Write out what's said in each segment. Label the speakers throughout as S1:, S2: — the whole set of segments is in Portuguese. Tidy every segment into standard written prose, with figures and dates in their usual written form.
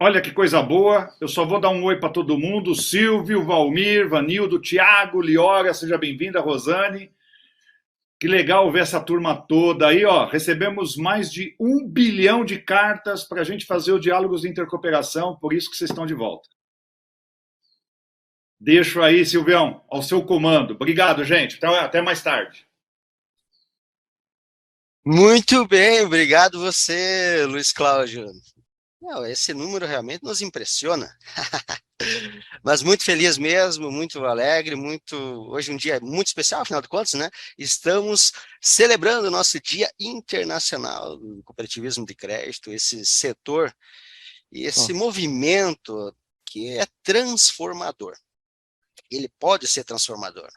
S1: Olha que coisa boa. Eu só vou dar um oi para todo mundo. Silvio, Valmir, Vanildo, Tiago, Liora, seja bem-vinda, Rosane. Que legal ver essa turma toda aí, ó. Recebemos mais de 1 bilhão de cartas para a gente fazer o Diálogos de Intercooperação, por isso que vocês estão de volta. Deixo aí, Silvião, ao seu comando. Obrigado, gente. Até mais tarde.
S2: Muito bem, obrigado você, Luiz Cláudio. Não, esse número realmente nos impressiona. Mas muito feliz mesmo, muito alegre, muito. Hoje um dia muito especial, afinal de contas, né? Estamos celebrando o nosso Dia Internacional do Cooperativismo de Crédito, esse setor e esse movimento que é transformador. Ele pode ser transformador,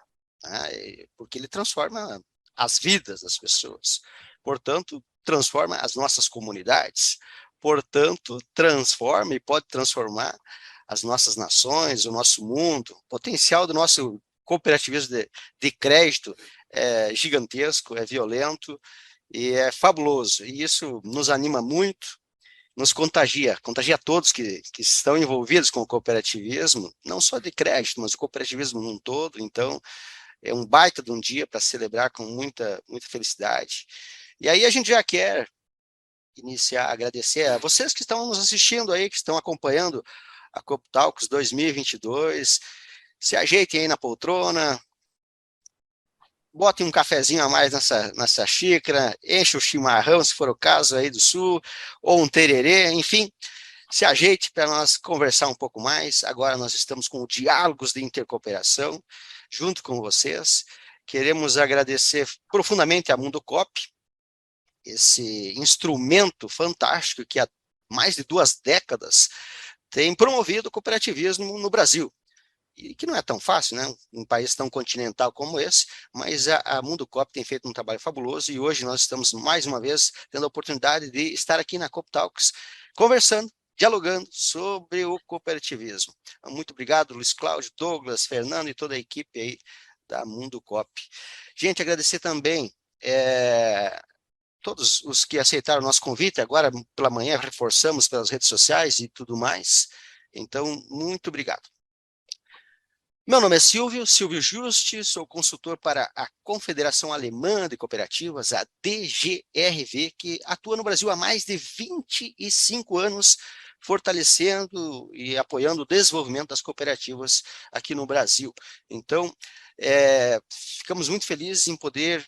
S2: né? Porque ele transforma as vidas das pessoas. Portanto, transforma as nossas comunidades. Portanto, transforma e pode transformar as nossas nações, o nosso mundo. O potencial do nosso cooperativismo de crédito é gigantesco, é violento e é fabuloso. E isso nos anima muito, nos contagia todos que estão envolvidos com o cooperativismo, não só de crédito, mas o cooperativismo num todo. Então, é um baita de um dia para celebrar com muita felicidade. E aí a gente já quer iniciar, agradecer a vocês que estão nos assistindo aí, que estão acompanhando a Coop Talks 2022. Se ajeitem aí na poltrona, botem um cafezinho a mais nessa xícara, enche o chimarrão, se for o caso aí do sul, ou um tererê, enfim, se ajeite para nós conversar um pouco mais. Agora nós estamos com o Diálogos de Intercooperação, junto com vocês. Queremos agradecer profundamente a Mundo Coop, esse instrumento fantástico que há mais de 2 décadas tem promovido o cooperativismo no Brasil. E que não é tão fácil, né? Um país tão continental como esse, mas a Mundo Coop tem feito um trabalho fabuloso e hoje nós estamos, mais uma vez, tendo a oportunidade de estar aqui na Coop Talks, conversando, dialogando sobre o cooperativismo. Muito obrigado, Luiz Cláudio, Douglas, Fernando e toda a equipe aí da Mundo Coop. Gente, agradecer também todos os que aceitaram o nosso convite, agora pela manhã reforçamos pelas redes sociais e tudo mais. Então, muito obrigado. Meu nome é Silvio Juste, sou consultor para a Confederação Alemã de Cooperativas, a DGRV, que atua no Brasil há mais de 25 anos, fortalecendo e apoiando o desenvolvimento das cooperativas aqui no Brasil. Então, ficamos muito felizes em poder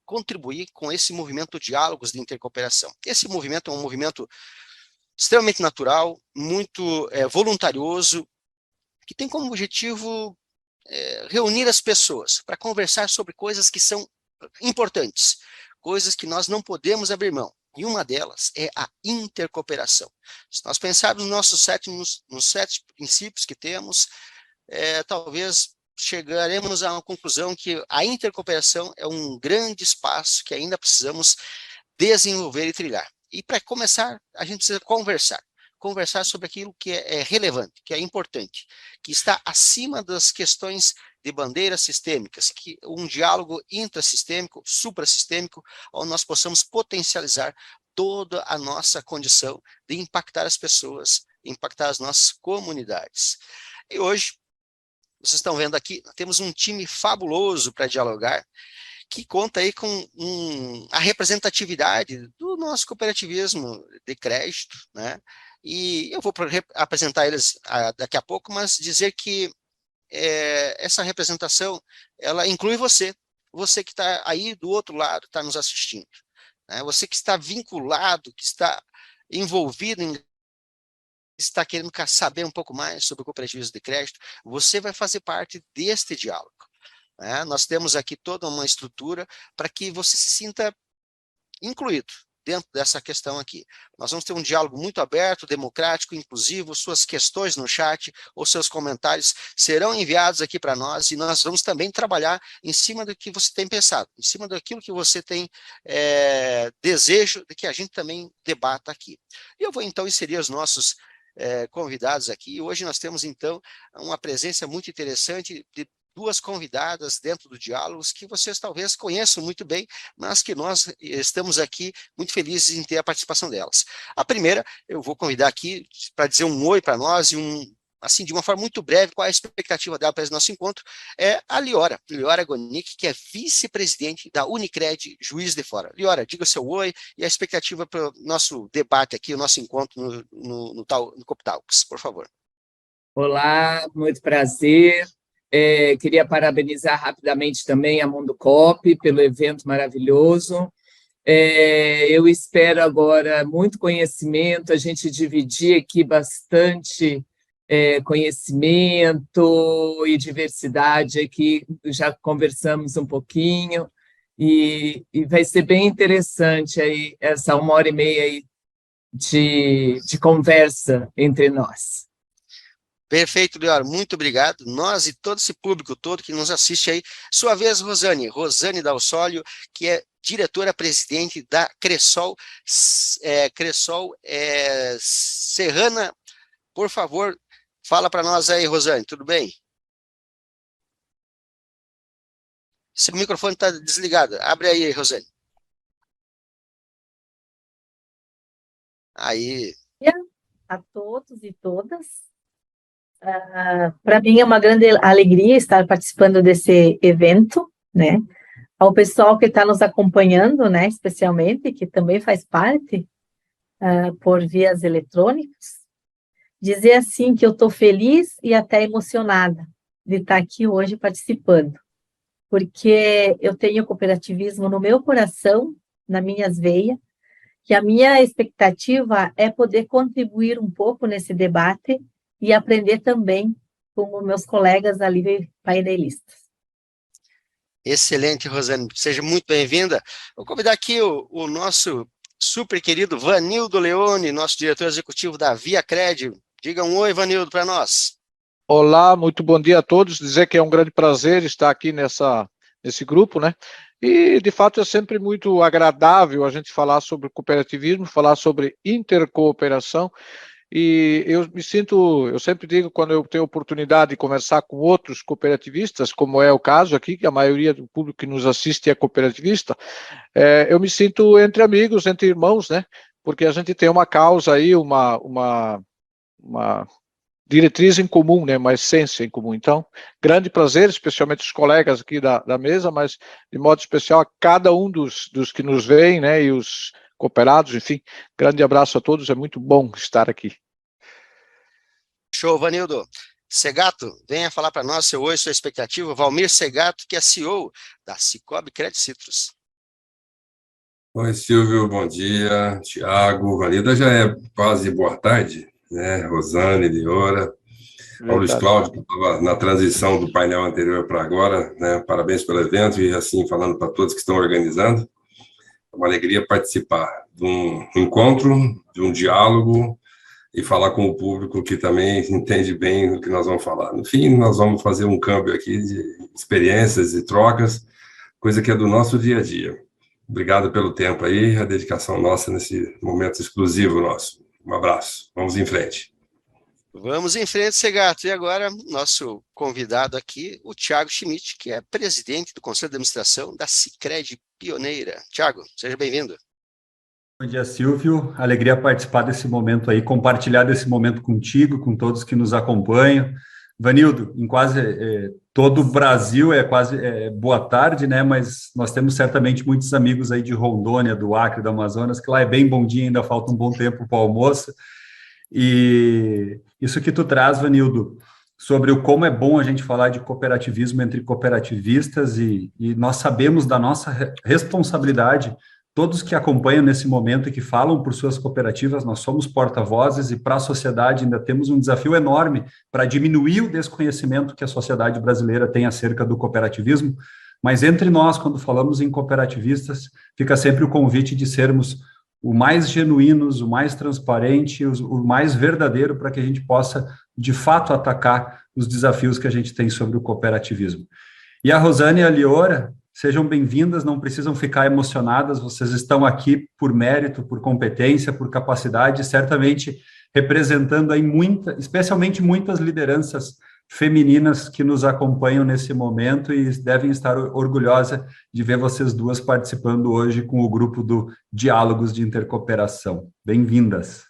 S2: contribuir com esse movimento Diálogos de Intercooperação. Esse movimento é um movimento extremamente natural, muito voluntarioso, que tem como objetivo reunir as pessoas para conversar sobre coisas que são importantes, coisas que nós não podemos abrir mão. E uma delas é a intercooperação. Se nós pensarmos nos 7 princípios que temos, talvez chegaremos a uma conclusão que a intercooperação é um grande espaço que ainda precisamos desenvolver e trilhar. E para começar, a gente precisa conversar sobre aquilo que é relevante, que é importante, que está acima das questões de bandeiras sistêmicas, que um diálogo intrasistêmico, suprassistêmico, onde nós possamos potencializar toda a nossa condição de impactar as pessoas, impactar as nossas comunidades. E hoje, vocês estão vendo aqui, temos um time fabuloso para dialogar, que conta aí com a representatividade do nosso cooperativismo de crédito, né? E eu vou apresentar eles daqui a pouco, mas dizer que essa representação, ela inclui você que está aí do outro lado, está nos assistindo, né? Você que está vinculado, que está envolvido está querendo saber um pouco mais sobre o cooperativismo de crédito, você vai fazer parte deste diálogo. Nós temos aqui toda uma estrutura para que você se sinta incluído dentro dessa questão aqui. Nós vamos ter um diálogo muito aberto, democrático, inclusivo, suas questões no chat ou seus comentários serão enviados aqui para nós e nós vamos também trabalhar em cima do que você tem pensado, em cima daquilo que você tem desejo de que a gente também debata aqui. E eu vou então inserir os nossos convidados aqui. Hoje nós temos então uma presença muito interessante de duas convidadas dentro do Diálogos que vocês talvez conheçam muito bem, mas que nós estamos aqui muito felizes em ter a participação delas. A primeira, eu vou convidar aqui para dizer um oi para nós e assim, de uma forma muito breve, qual é a expectativa dela para esse nosso encontro, é a Liora Gonick, que é vice-presidente da Unicred Juiz de Fora. Liora, diga o seu oi e a expectativa para o nosso debate aqui, o nosso encontro no CopTalks, por favor.
S3: Olá, muito prazer. Queria parabenizar rapidamente também a Mundo Cop pelo evento maravilhoso. Eu espero agora muito conhecimento, a gente dividir aqui bastante conhecimento e diversidade, aqui já conversamos um pouquinho, e vai ser bem interessante aí, essa 1h30 aí de conversa entre nós.
S2: Perfeito, Liora, muito obrigado. Nós e todo esse público todo que nos assiste aí. Sua vez, Rosane Dalsólio, que é diretora-presidente da Cressol Serrana. Por favor, fala para nós aí, Rosane, tudo bem? Seu microfone está desligado. Abre aí, Rosane. Aí.
S4: A todos e todas. Para mim é uma grande alegria estar participando desse evento, né? Ao pessoal que está nos acompanhando, né, especialmente, que também faz parte por vias eletrônicas, dizer assim que eu estou feliz e até emocionada de estar aqui hoje participando, porque eu tenho cooperativismo no meu coração, nas minhas veias, que a minha expectativa é poder contribuir um pouco nesse debate e aprender também com os meus colegas ali painelistas.
S2: Excelente, Rosane. Seja muito bem-vinda. Vou convidar aqui o nosso super querido Vanildo Leone, nosso diretor executivo da ViaCred. Diga um oi, Vanildo, para nós.
S5: Olá, muito bom dia a todos. Dizer que é um grande prazer estar aqui nesse grupo, né? E, de fato, é sempre muito agradável a gente falar sobre cooperativismo, falar sobre intercooperação. E eu sempre digo, quando eu tenho oportunidade de conversar com outros cooperativistas, como é o caso aqui, que a maioria do público que nos assiste é cooperativista, eu me sinto entre amigos, entre irmãos, né? Porque a gente tem uma causa aí, uma diretriz em comum, né? Uma essência em comum. Então, grande prazer, especialmente os colegas aqui da mesa, mas de modo especial a cada um dos que nos veem, né? E os cooperados, enfim, grande abraço a todos, é muito bom estar aqui.
S2: Show, Vanildo. Segato, venha falar para nós seu oi, sua expectativa. Valmir Segato, que é CEO da Cicobi Credit Citrus.
S6: Oi, Silvio, bom dia. Tiago, Vanilda já é quase boa tarde, né? Rosane, Liora, ao Luiz Cláudio, que estava na transição do painel anterior para agora, né? Parabéns pelo evento e assim, falando para todos que estão organizando. É uma alegria participar de um encontro, de um diálogo e falar com o público que também entende bem o que nós vamos falar. No fim, nós vamos fazer um câmbio aqui de experiências e trocas, coisa que é do nosso dia a dia. Obrigado pelo tempo aí, a dedicação nossa nesse momento exclusivo nosso. Um abraço. Vamos em frente.
S2: Vamos em frente, Segato. E agora, nosso convidado aqui, o Thiago Schmidt, que é presidente do Conselho de Administração da Sicredi Pioneira. Thiago, seja bem-vindo.
S7: Bom dia, Silvio. Alegria participar desse momento aí, compartilhar desse momento contigo, com todos que nos acompanham. Vanildo, em quase todo o Brasil é quase boa tarde, né? Mas nós temos certamente muitos amigos aí de Rondônia, do Acre, do Amazonas, que lá é bem bom dia, ainda falta um bom tempo para o almoço. E isso que tu traz, Vanildo, sobre o como é bom a gente falar de cooperativismo entre cooperativistas e nós sabemos da nossa responsabilidade. Todos que acompanham nesse momento e que falam por suas cooperativas, nós somos porta-vozes e para a sociedade ainda temos um desafio enorme para diminuir o desconhecimento que a sociedade brasileira tem acerca do cooperativismo, mas entre nós, quando falamos em cooperativistas, fica sempre o convite de sermos o mais genuínos, o mais transparente, o mais verdadeiro para que a gente possa, de fato, atacar os desafios que a gente tem sobre o cooperativismo. E a Rosane e a Liora, sejam bem-vindas, não precisam ficar emocionadas, vocês estão aqui por mérito, por competência, por capacidade, certamente representando aí especialmente muitas lideranças femininas que nos acompanham nesse momento e devem estar orgulhosas de ver vocês duas participando hoje com o grupo do Diálogos de Intercooperação. Bem-vindas.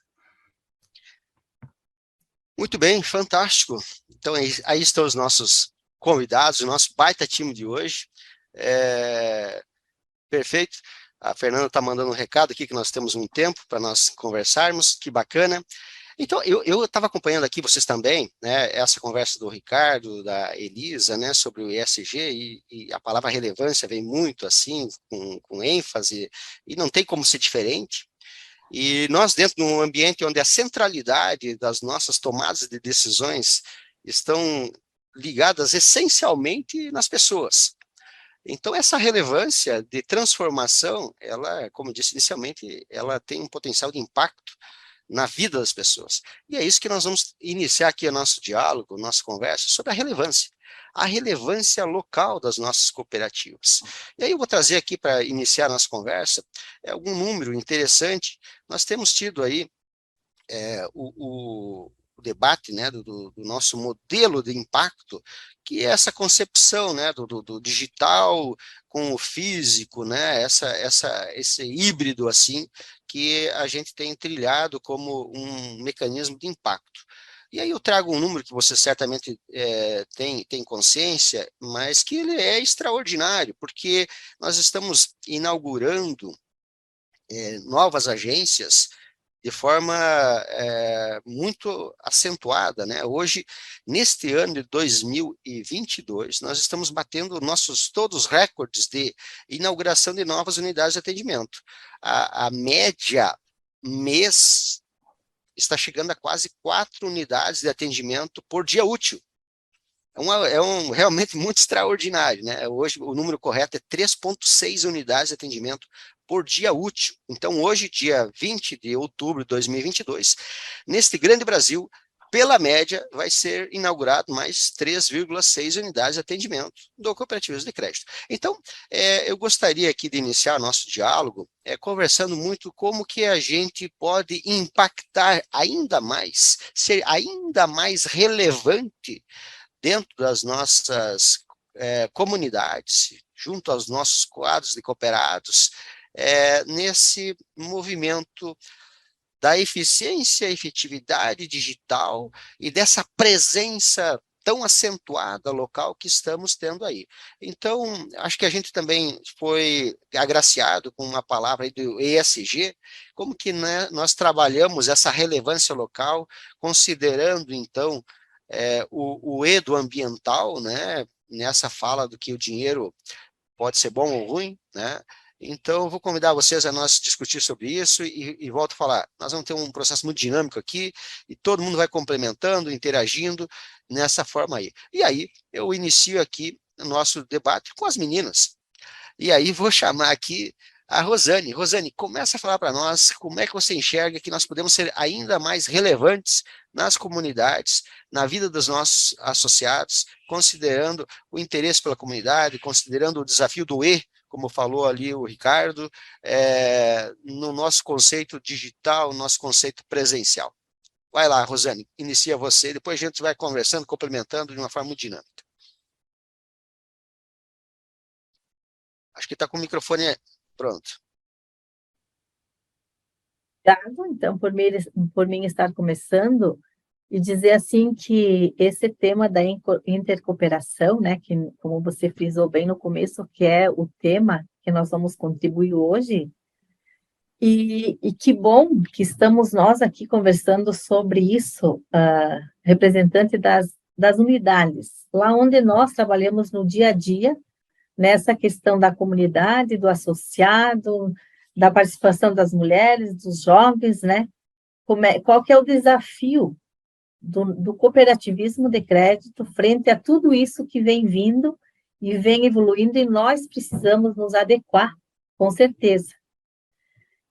S2: Muito bem, fantástico. Então, aí estão os nossos convidados, o nosso baita time de hoje. Perfeito. A Fernanda está mandando um recado aqui que nós temos um tempo para nós conversarmos, que bacana. Então, eu estava acompanhando aqui, vocês também, né, essa conversa do Ricardo, da Elisa, né, sobre o ESG, e a palavra relevância vem muito assim, com ênfase, e não tem como ser diferente. E nós, dentro de um ambiente onde a centralidade das nossas tomadas de decisões estão ligadas essencialmente nas pessoas. Então, essa relevância de transformação, ela, como eu disse inicialmente, ela tem um potencial de impacto na vida das pessoas. E é isso que nós vamos iniciar aqui o nosso diálogo, nossa conversa, sobre a relevância local das nossas cooperativas. E aí eu vou trazer aqui para iniciar a nossa conversa algum número interessante. Nós temos tido aí o debate, né, do nosso modelo de impacto, que é essa concepção, né, do digital com o físico, né, esse híbrido assim, que a gente tem trilhado como um mecanismo de impacto. E aí eu trago um número que você certamente tem consciência, mas que ele é extraordinário, porque nós estamos inaugurando novas agências de forma muito acentuada, né? Hoje, neste ano de 2022, nós estamos batendo todos os recordes de inauguração de novas unidades de atendimento. A média mês está chegando a quase 4 unidades de atendimento por dia útil. Realmente muito extraordinário, né? Hoje o número correto é 3,6 unidades de atendimento por dia útil. Então, hoje, dia 20 de outubro de 2022, neste grande Brasil, pela média, vai ser inaugurado mais 3,6 unidades de atendimento do cooperativismo de crédito. Então, eu gostaria aqui de iniciar nosso diálogo conversando muito como que a gente pode impactar ainda mais, ser ainda mais relevante dentro das nossas comunidades, junto aos nossos quadros de cooperados, nesse movimento da eficiência e efetividade digital e dessa presença tão acentuada local que estamos tendo aí. Então, acho que a gente também foi agraciado com uma palavra aí do ESG, como que, né, nós trabalhamos essa relevância local, considerando, então, o E do ambiental, né, nessa fala do que o dinheiro pode ser bom ou ruim, né? Então, eu vou convidar vocês a nós discutir sobre isso e volto a falar, nós vamos ter um processo muito dinâmico aqui e todo mundo vai complementando, interagindo nessa forma aí. E aí, eu inicio aqui o nosso debate com as meninas. E aí, vou chamar aqui a Rosane. Rosane, começa a falar para nós como é que você enxerga que nós podemos ser ainda mais relevantes nas comunidades, na vida dos nossos associados, considerando o interesse pela comunidade, considerando o desafio do E, como falou ali o Ricardo, no nosso conceito digital, no nosso conceito presencial. Vai lá, Rosane, inicia você, depois a gente vai conversando, complementando de uma forma muito dinâmica. Acho que está com o microfone pronto.
S4: Obrigado, então, por mim estar começando, e dizer assim que esse tema da intercooperação, né, que como você frisou bem no começo, que é o tema que nós vamos contribuir hoje, e que bom que estamos nós aqui conversando sobre isso, representante das unidades, lá onde nós trabalhamos no dia a dia, nessa questão da comunidade, do associado, da participação das mulheres, dos jovens, né? Qual que é o desafio do cooperativismo de crédito frente a tudo isso que vem vindo e vem evoluindo, e nós precisamos nos adequar, com certeza.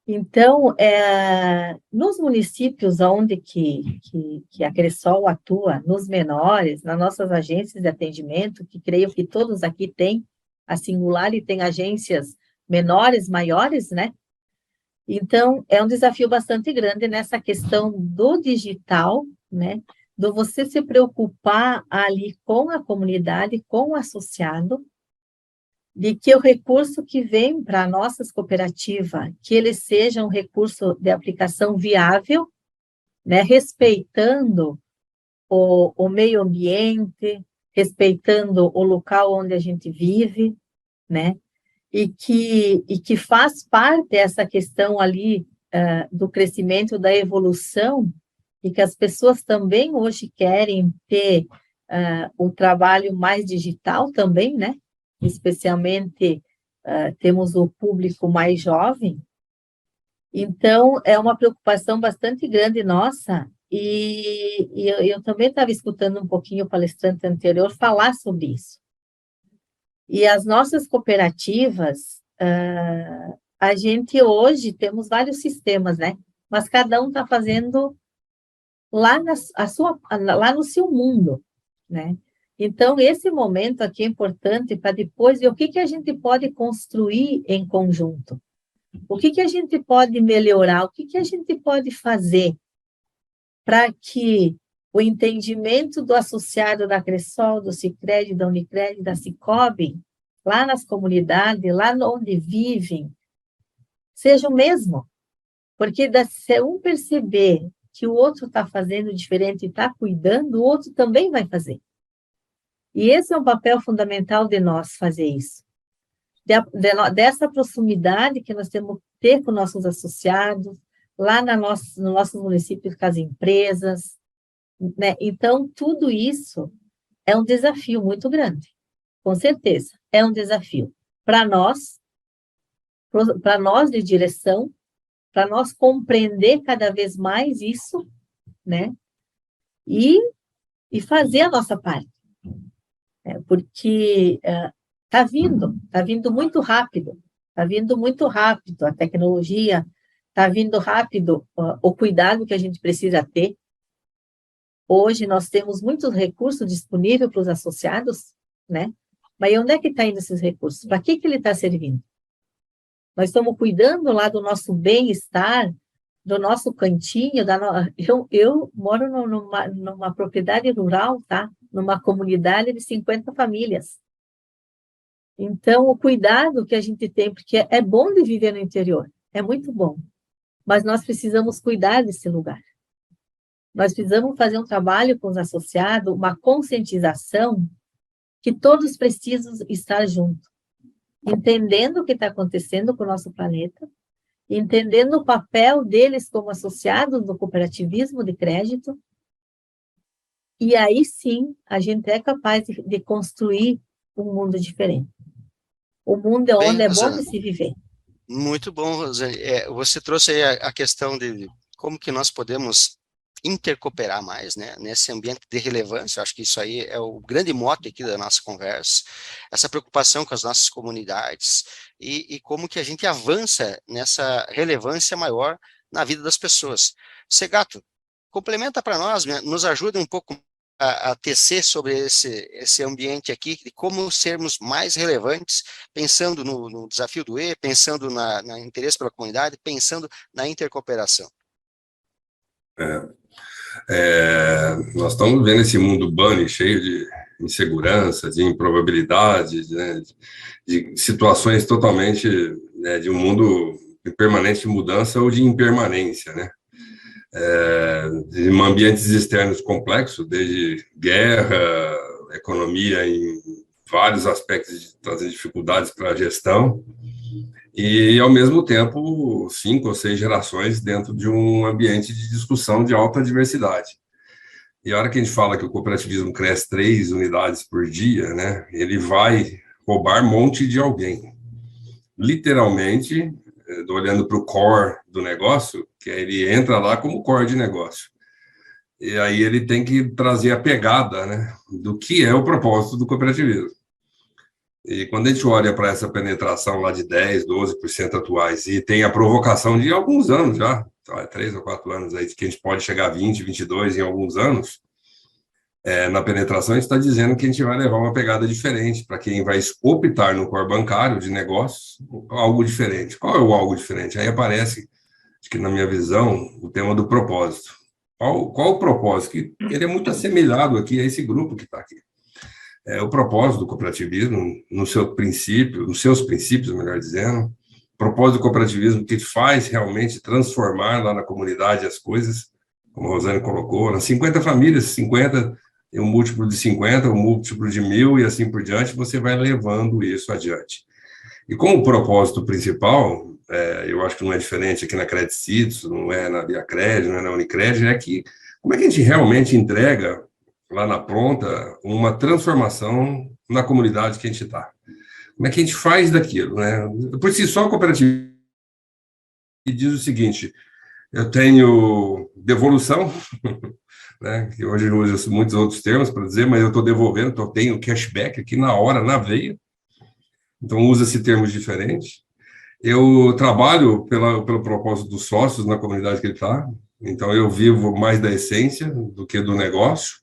S4: Então, nos municípios onde que a Cressol atua, nos menores, nas nossas agências de atendimento, que creio que todos aqui têm, a Singular, e tem agências menores, maiores, né? Então, é um desafio bastante grande nessa questão do digital, né? do você se preocupar ali com a comunidade, com o associado, de que o recurso que vem para nossas cooperativas, que ele seja um recurso de aplicação viável, né, respeitando o meio ambiente, respeitando o local onde a gente vive, né, e que faz parte essa questão ali do crescimento, da evolução, e que as pessoas também hoje querem ter o trabalho mais digital também, né, especialmente temos o público mais jovem. Então, é uma preocupação bastante grande nossa, e eu também estava escutando um pouquinho o palestrante anterior falar sobre isso. E as nossas cooperativas, a gente hoje temos vários sistemas, né? Mas cada um está fazendo lá no seu mundo, né? Então, esse momento aqui é importante para depois ver o que a gente pode construir em conjunto. O que a gente pode melhorar, o que a gente pode fazer para que o entendimento do associado da Cressol, do Sicredi, da Unicred, da Sicobi, lá nas comunidades, lá onde vivem, seja o mesmo. Porque se um perceber que o outro está fazendo diferente e está cuidando, o outro também vai fazer. E esse é um papel fundamental de nós fazer isso. Dessa proximidade que nós temos que ter com nossos associados, lá no nosso município, com as empresas, né? Então, tudo isso é um desafio muito grande, com certeza, é um desafio para nós de direção, para nós compreender cada vez mais isso, né? E fazer a nossa parte. Porque está vindo muito rápido, a tecnologia, está vindo rápido o cuidado que a gente precisa ter. Hoje nós temos muitos recursos disponíveis para os associados, né? Mas onde é que está indo esses recursos? Para que ele está servindo? Nós estamos cuidando lá do nosso bem-estar, do nosso cantinho. Eu moro numa propriedade rural, tá? Numa comunidade de 50 famílias. Então, o cuidado que a gente tem, porque é bom de viver no interior, é muito bom, mas nós precisamos cuidar desse lugar. Nós precisamos fazer um trabalho com os associados, uma conscientização, que todos precisam estar juntos, entendendo o que está acontecendo com o nosso planeta, entendendo o papel deles como associados do cooperativismo de crédito, e aí sim a gente é capaz de construir um mundo diferente. O mundo é onde é bom de se viver.
S2: Muito bom, Rosane. Você trouxe aí a questão de como que nós podemos intercooperar mais, né, nesse ambiente de relevância. Eu acho que isso aí é o grande mote aqui da nossa conversa, essa preocupação com as nossas comunidades e como que a gente avança nessa relevância maior na vida das pessoas. Segato, complementa para nós, nos ajuda um pouco a tecer sobre esse ambiente aqui, de como sermos mais relevantes, pensando no desafio do E, pensando no interesse pela comunidade, pensando na intercooperação.
S6: Nós estamos vendo esse mundo bunny cheio de insegurança, de improbabilidades, né, de situações totalmente, né, de um mundo de permanente mudança ou de impermanência, né? De ambientes externos complexos, desde guerra, economia em vários aspectos, trazendo dificuldades para a gestão, e, ao mesmo tempo, 5 ou 6 gerações dentro de um ambiente de discussão de alta diversidade. E a hora que a gente fala que o cooperativismo cresce 3 unidades por dia, né, ele vai roubar monte de alguém. Literalmente, olhando para o core do negócio, que ele entra lá como core de negócio. E aí ele tem que trazer a pegada, né, do que é o propósito do cooperativismo. E quando a gente olha para essa penetração lá de 10%, 12% atuais, e tem a provocação de alguns anos já, 3 ou 4 anos aí, que a gente pode chegar a 20%, 22% em alguns anos, na penetração a gente está dizendo que a gente vai levar uma pegada diferente para quem vai optar no core bancário de negócios, algo diferente. Qual é o algo diferente? Aí aparece, acho que na minha visão, o tema do propósito. Qual o propósito? Que ele é muito assemelhado aqui a esse grupo que está aqui. O propósito do cooperativismo, no seu princípio, nos seus princípios, melhor dizendo, o propósito do cooperativismo que faz realmente transformar lá na comunidade as coisas, como a Rosane colocou, nas 50 famílias, 50, um múltiplo de 50, um múltiplo de 1.000 e assim por diante, você vai levando isso adiante. E como propósito principal, eu acho que não é diferente aqui na Credicitos, não é na Viacred, não é na Unicred, é que como é que a gente realmente entrega lá na ponta uma transformação na comunidade que a gente está? Como é que a gente faz daquilo, né? Por si só, a cooperativa diz o seguinte: eu tenho devolução, né, que hoje eu uso muitos outros termos para dizer, mas eu estou devolvendo, eu tenho cashback aqui na hora, na veia, então usa-se termos diferentes. Eu trabalho pelo propósito dos sócios na comunidade que ele está, então eu vivo mais da essência do que do negócio,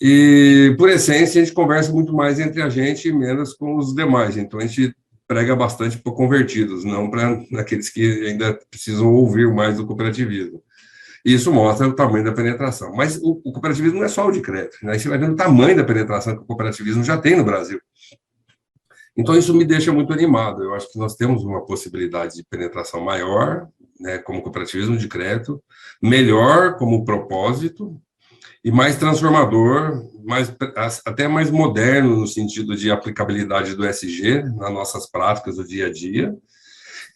S6: e por essência a gente conversa muito mais entre a gente e menos com os demais, então a gente prega bastante para convertidos, não para aqueles que ainda precisam ouvir mais do cooperativismo. Isso mostra o tamanho da penetração. Mas o cooperativismo não é só o de crédito, né? Você vai vendo o tamanho da penetração que o cooperativismo já tem no Brasil. Então, isso me deixa muito animado. Eu acho que nós temos uma possibilidade de penetração maior, né, como cooperativismo de crédito, melhor como propósito e mais transformador, até mais moderno no sentido de aplicabilidade do ESG nas nossas práticas do dia a dia.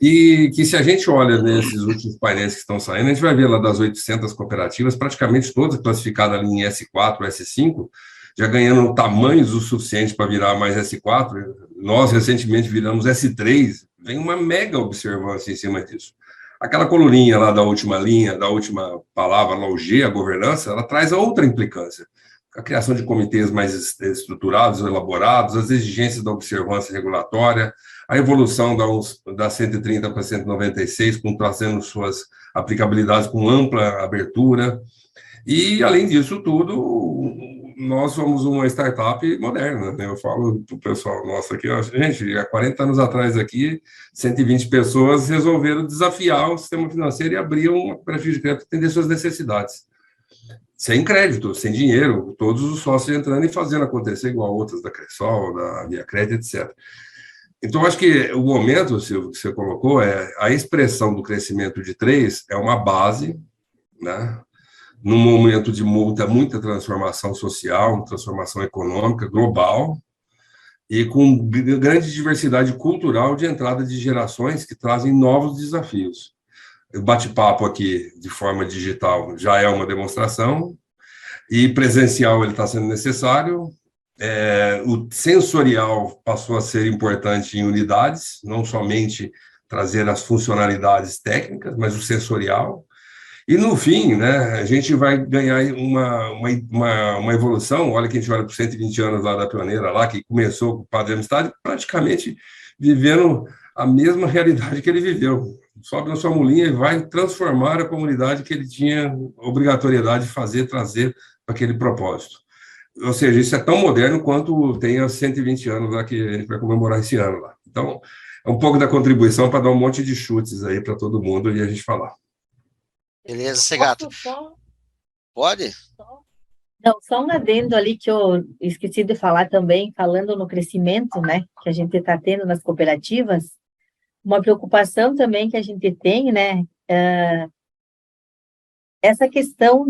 S6: E que se a gente olha nesses últimos painéis que estão saindo, a gente vai ver lá das 800 cooperativas, praticamente todas classificadas ali em S4, S5, já ganhando tamanhos o suficiente para virar mais S4. Nós, recentemente, viramos S3, vem uma mega observância em cima disso. Aquela coluninha lá da última linha, da última palavra, lá, o G, a governança, ela traz outra implicância. A criação de comitês mais estruturados, elaborados, as exigências da observância regulatória, a evolução da 130 para 196, trazendo suas aplicabilidades com ampla abertura. E, além disso tudo, nós somos uma startup moderna, né? Eu falo para o pessoal nosso aqui, gente, há 40 anos atrás aqui, 120 pessoas resolveram desafiar o sistema financeiro e abrir uma cooperativa de crédito para atender suas necessidades. Sem crédito, sem dinheiro, todos os sócios entrando e fazendo acontecer igual outras da Cressol, da Viacred, etc. Então, acho que o momento, Silvio, que você colocou, a expressão do crescimento de 3 é uma base, né? Num momento de muita transformação social, transformação econômica global, e com grande diversidade cultural de entrada de gerações que trazem novos desafios. O bate-papo aqui, de forma digital, já é uma demonstração, e presencial ele está sendo necessário. O sensorial passou a ser importante em unidades, não somente trazer as funcionalidades técnicas, mas o sensorial. E, no fim, né, a gente vai ganhar uma evolução. Olha que a gente olha para os 120 anos lá da pioneira, lá, que começou com o Padre Amistad, praticamente vivendo a mesma realidade que ele viveu. Sobe na sua mulinha e vai transformar a comunidade que ele tinha obrigatoriedade de fazer, trazer para aquele propósito. Ou seja, isso é tão moderno quanto tem os 120 anos lá que a gente vai comemorar esse ano lá. Então, é um pouco da contribuição para dar um monte de chutes aí para todo mundo e a gente falar.
S2: Beleza, Segato. Pode?
S4: Não, só um adendo ali que eu esqueci de falar também, falando no crescimento, né, que a gente está tendo nas cooperativas, uma preocupação também que a gente tem, né, essa questão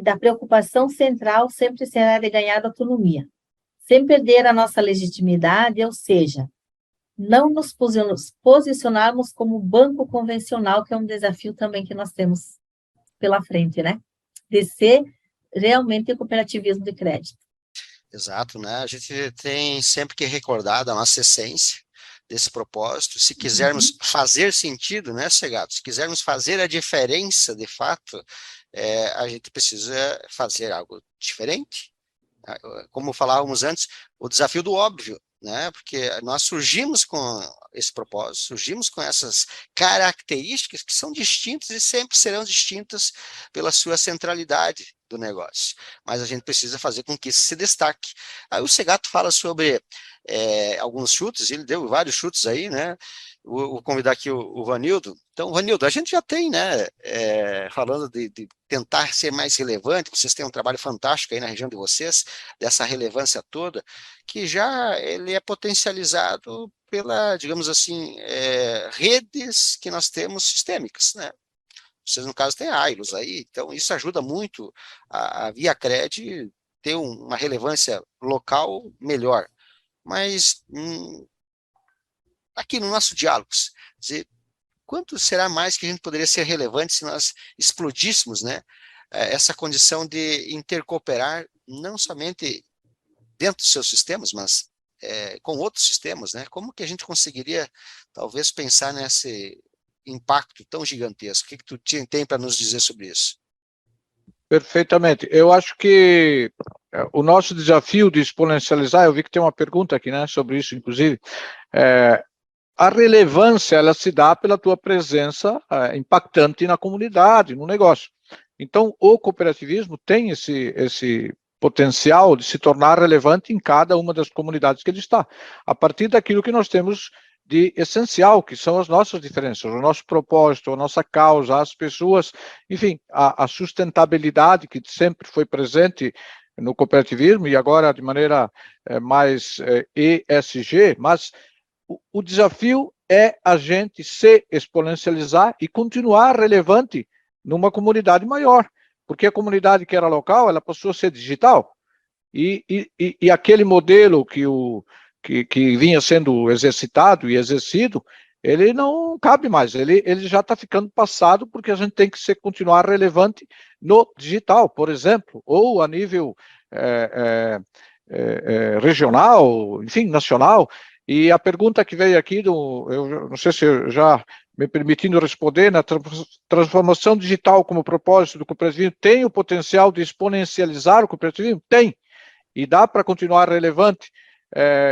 S4: da preocupação central sempre será de ganhar autonomia, sem perder a nossa legitimidade, ou seja, não nos posicionarmos como banco convencional, que é um desafio também que nós temos pela frente, né? De ser realmente cooperativismo de crédito.
S2: Exato, né? A gente tem sempre que recordar da nossa essência, desse propósito. Se quisermos fazer sentido, né, Segato? Se quisermos fazer a diferença, de fato, a gente precisa fazer algo diferente. Como falávamos antes, o desafio do óbvio, né? Porque nós surgimos com esse propósito, surgimos com essas características que são distintas e sempre serão distintas pela sua centralidade do negócio. Mas a gente precisa fazer com que isso se destaque. Aí o Segato fala sobre alguns chutes, ele deu vários chutes aí, né? Vou convidar aqui o Vanildo. Então, Vanildo, a gente já tem, né, falando de tentar ser mais relevante, vocês têm um trabalho fantástico aí na região de vocês, dessa relevância toda, que já ele é potencializado pela, digamos assim, redes que nós temos sistêmicas, né? Vocês, no caso, têm a Ailos aí, então isso ajuda muito a ViaCred ter uma relevância local melhor. Mas aqui no nosso Diálogos, dizer, quanto será mais que a gente poderia ser relevante se nós explodíssemos, né, essa condição de intercooperar, não somente dentro dos seus sistemas, mas com outros sistemas, né? Como que a gente conseguiria, talvez, pensar nesse impacto tão gigantesco? O que tu tem para nos dizer sobre isso?
S5: Perfeitamente. Eu acho que o nosso desafio de exponencializar, eu vi que tem uma pergunta aqui, né, sobre isso, inclusive, a relevância, ela se dá pela tua presença impactante na comunidade, no negócio. Então, o cooperativismo tem esse potencial de se tornar relevante em cada uma das comunidades que ele está, a partir daquilo que nós temos de essencial, que são as nossas diferenças, o nosso propósito, a nossa causa, as pessoas, enfim, a sustentabilidade que sempre foi presente no cooperativismo e agora de maneira mais ESG, mas o desafio é a gente se exponencializar e continuar relevante numa comunidade maior, porque a comunidade que era local, ela passou a ser digital, e aquele modelo que vinha sendo exercitado e exercido, ele não cabe mais, ele já está ficando passado, porque a gente tem que continuar relevante no digital, por exemplo, ou a nível regional, enfim, nacional. E a pergunta que veio aqui, eu não sei se eu já me permitindo responder, na transformação digital como propósito do cooperativismo, tem o potencial de exponencializar o cooperativismo? Tem. E dá para continuar relevante,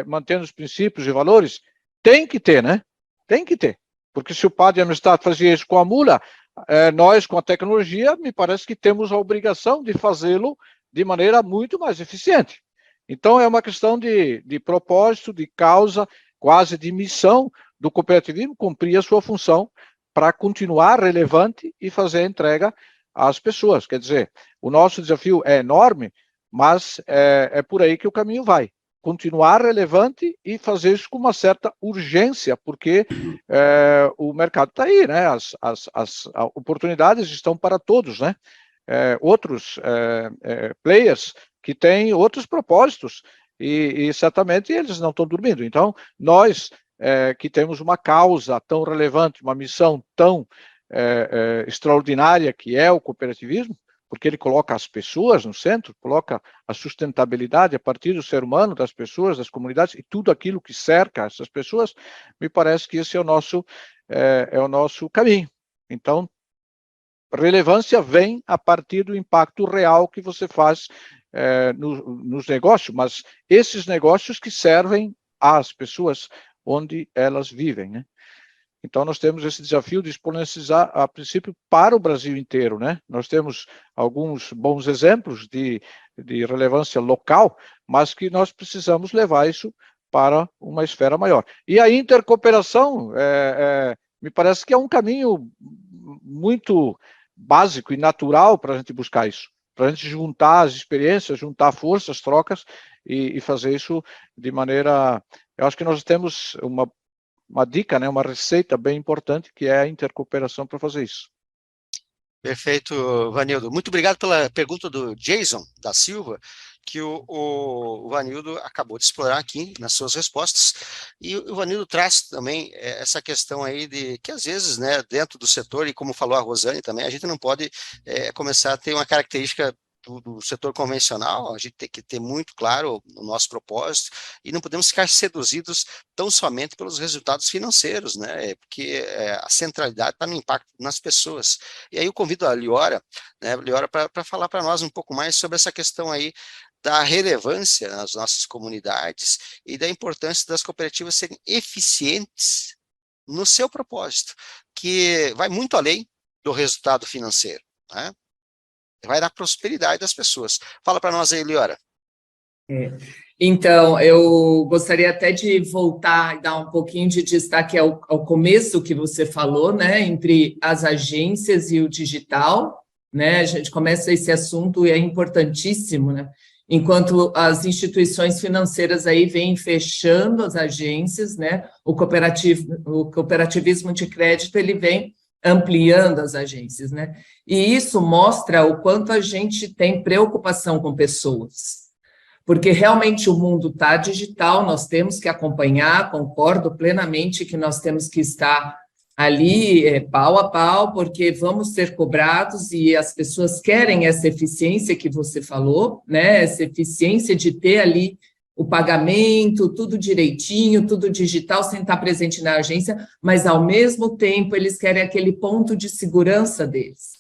S5: mantendo os princípios e valores? Tem que ter, né? Tem que ter. Porque se o padre Amistad fazia isso com a mula, nós, com a tecnologia, me parece que temos a obrigação de fazê-lo de maneira muito mais eficiente. Então, é uma questão de propósito, de causa, quase de missão do cooperativismo, cumprir a sua função para continuar relevante e fazer a entrega às pessoas. Quer dizer, o nosso desafio é enorme, mas é por aí que o caminho vai. Continuar relevante e fazer isso com uma certa urgência, porque o mercado está aí, né? As oportunidades estão para todos, né? Outros players que têm outros propósitos e certamente eles não estão dormindo. Então, nós que temos uma causa tão relevante, uma missão tão extraordinária que é o cooperativismo, porque ele coloca as pessoas no centro, coloca a sustentabilidade a partir do ser humano, das pessoas, das comunidades e tudo aquilo que cerca essas pessoas, me parece que esse é o nosso caminho. Então, relevância vem a partir do impacto real que você faz nos negócios, mas esses negócios que servem às pessoas onde elas vivem, né? Então, nós temos esse desafio de exponencializar, a princípio, para o Brasil inteiro, né? Nós temos alguns bons exemplos de relevância local, mas que nós precisamos levar isso para uma esfera maior. E a intercooperação, me parece que é um caminho muito básico e natural para a gente buscar isso, para a gente juntar as experiências, juntar forças, trocas e fazer isso de maneira... Eu acho que nós temos uma dica, né, uma receita bem importante, que é a intercooperação para fazer isso.
S2: Perfeito, Vanildo. Muito obrigado pela pergunta do Jason da Silva, que o Vanildo acabou de explorar aqui nas suas respostas. E o Vanildo traz também essa questão aí de que, às vezes, né, dentro do setor, e como falou a Rosane também, a gente não pode começar a ter uma característica do setor convencional. A gente tem que ter muito claro o nosso propósito e não podemos ficar seduzidos tão somente pelos resultados financeiros, né? Porque a centralidade está no impacto nas pessoas. E aí eu convido a Liora, né, para falar para nós um pouco mais sobre essa questão aí da relevância nas nossas comunidades e da importância das cooperativas serem eficientes no seu propósito, que vai muito além do resultado financeiro, né? Vai na prosperidade das pessoas. Fala para nós aí, Liora.
S3: Então, eu gostaria até de voltar e dar um pouquinho de destaque ao começo que você falou, né, entre as agências e o digital, né, a gente começa esse assunto e é importantíssimo, né, enquanto as instituições financeiras aí vêm fechando as agências, né, o cooperativismo de crédito, ele vem ampliando as agências, né, e isso mostra o quanto a gente tem preocupação com pessoas, porque realmente o mundo está digital, nós temos que acompanhar, concordo plenamente que nós temos que estar ali pau a pau, porque vamos ser cobrados e as pessoas querem essa eficiência que você falou, né? Essa eficiência de ter ali o pagamento, tudo direitinho, tudo digital, sem estar presente na agência, mas ao mesmo tempo eles querem aquele ponto de segurança deles,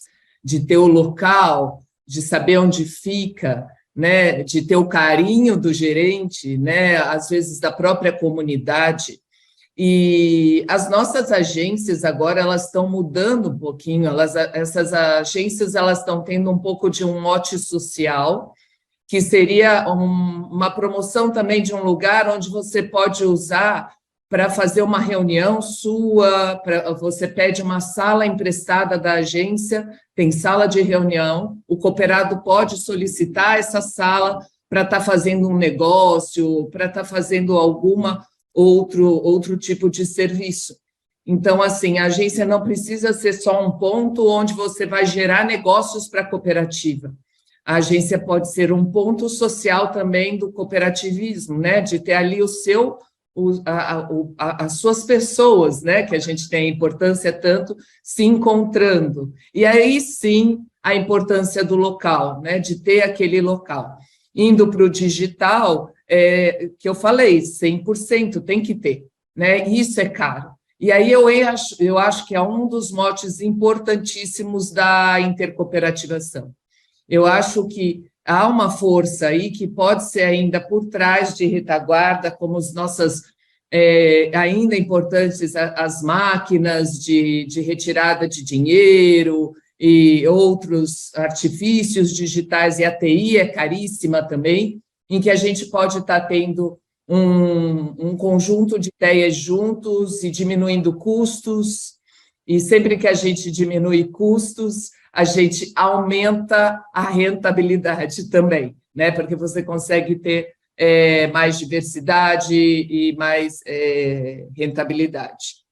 S3: de ter o local, de saber onde fica, né, de ter o carinho do gerente, né, às vezes da própria comunidade. E as nossas agências agora, elas estão mudando um pouquinho, essas agências, elas estão tendo um pouco de um mote social, que seria uma promoção também de um lugar onde você pode usar para fazer uma reunião sua, você pede uma sala emprestada da agência, tem sala de reunião, o cooperado pode solicitar essa sala para estar fazendo um negócio, para estar fazendo outro tipo de serviço. Então, assim, a agência não precisa ser só um ponto onde você vai gerar negócios para a cooperativa. A agência pode ser um ponto social também do cooperativismo, né? De ter ali as suas pessoas, né, que a gente tem a importância tanto, se encontrando. E aí, sim, a importância do local, né, de ter aquele local. Indo para o digital, que eu falei, 100% tem que ter, né, isso é caro. E aí eu acho que é um dos motes importantíssimos da intercooperativação. Eu acho que há uma força aí que pode ser ainda por trás de retaguarda, como as nossas, ainda importantes, as máquinas de retirada de dinheiro e outros artifícios digitais, e a TI é caríssima também, em que a gente pode estar tendo um conjunto de ideias juntos e diminuindo custos, e sempre que a gente diminui custos, a gente aumenta a rentabilidade também, né? Porque você consegue ter mais diversidade e mais rentabilidade.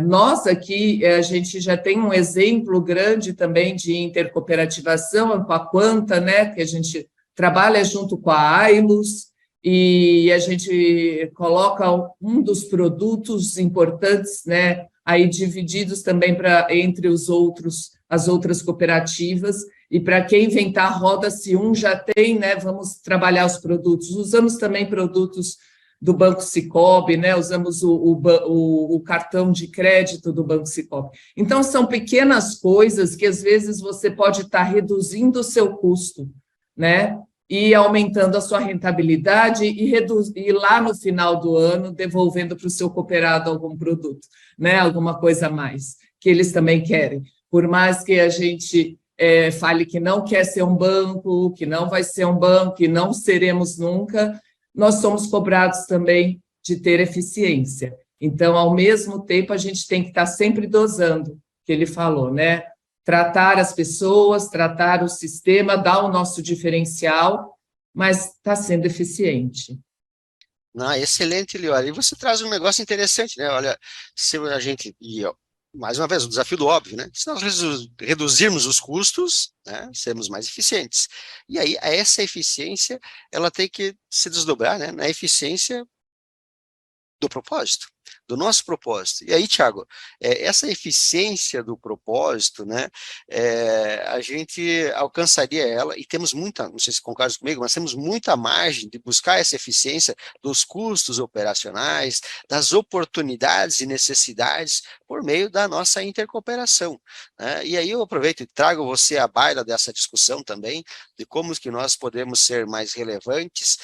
S3: Nós aqui, a gente já tem um exemplo grande também de intercooperativação com a Quanta, né? Que a gente trabalha junto com a Ailus, e a gente coloca um dos produtos importantes, né? Aí divididos também entre as outras cooperativas, e para quem inventar a roda, se um já tem, né, vamos trabalhar os produtos. Usamos também produtos do Banco Sicoob, né, usamos o cartão de crédito do Banco Sicoob. Então, são pequenas coisas que, às vezes, você pode estar reduzindo o seu custo, né, e aumentando a sua rentabilidade e lá no final do ano devolvendo para o seu cooperado algum produto, né, alguma coisa a mais, que eles também querem. Por mais que a gente fale que não quer ser um banco, que não vai ser um banco, que não seremos nunca, nós somos cobrados também de ter eficiência. Então, ao mesmo tempo, a gente tem que estar sempre dosando, que ele falou, né? Tratar as pessoas, tratar o sistema, dar o nosso diferencial, mas está sendo eficiente.
S2: Excelente, Liora. E você traz um negócio interessante, né? Olha, se a gente... mais uma vez, o desafio do óbvio, né? Se nós reduzirmos os custos, né, sermos mais eficientes. E aí, essa eficiência, ela tem que se desdobrar, né, na eficiência do propósito, do nosso propósito. E aí, Thiago, essa eficiência do propósito, né, a gente alcançaria ela, e temos muita, não sei se concorda comigo, mas temos muita margem de buscar essa eficiência dos custos operacionais, das oportunidades e necessidades por meio da nossa intercooperação, né? E aí eu aproveito e trago você à baila dessa discussão também, de como que nós podemos ser mais relevantes,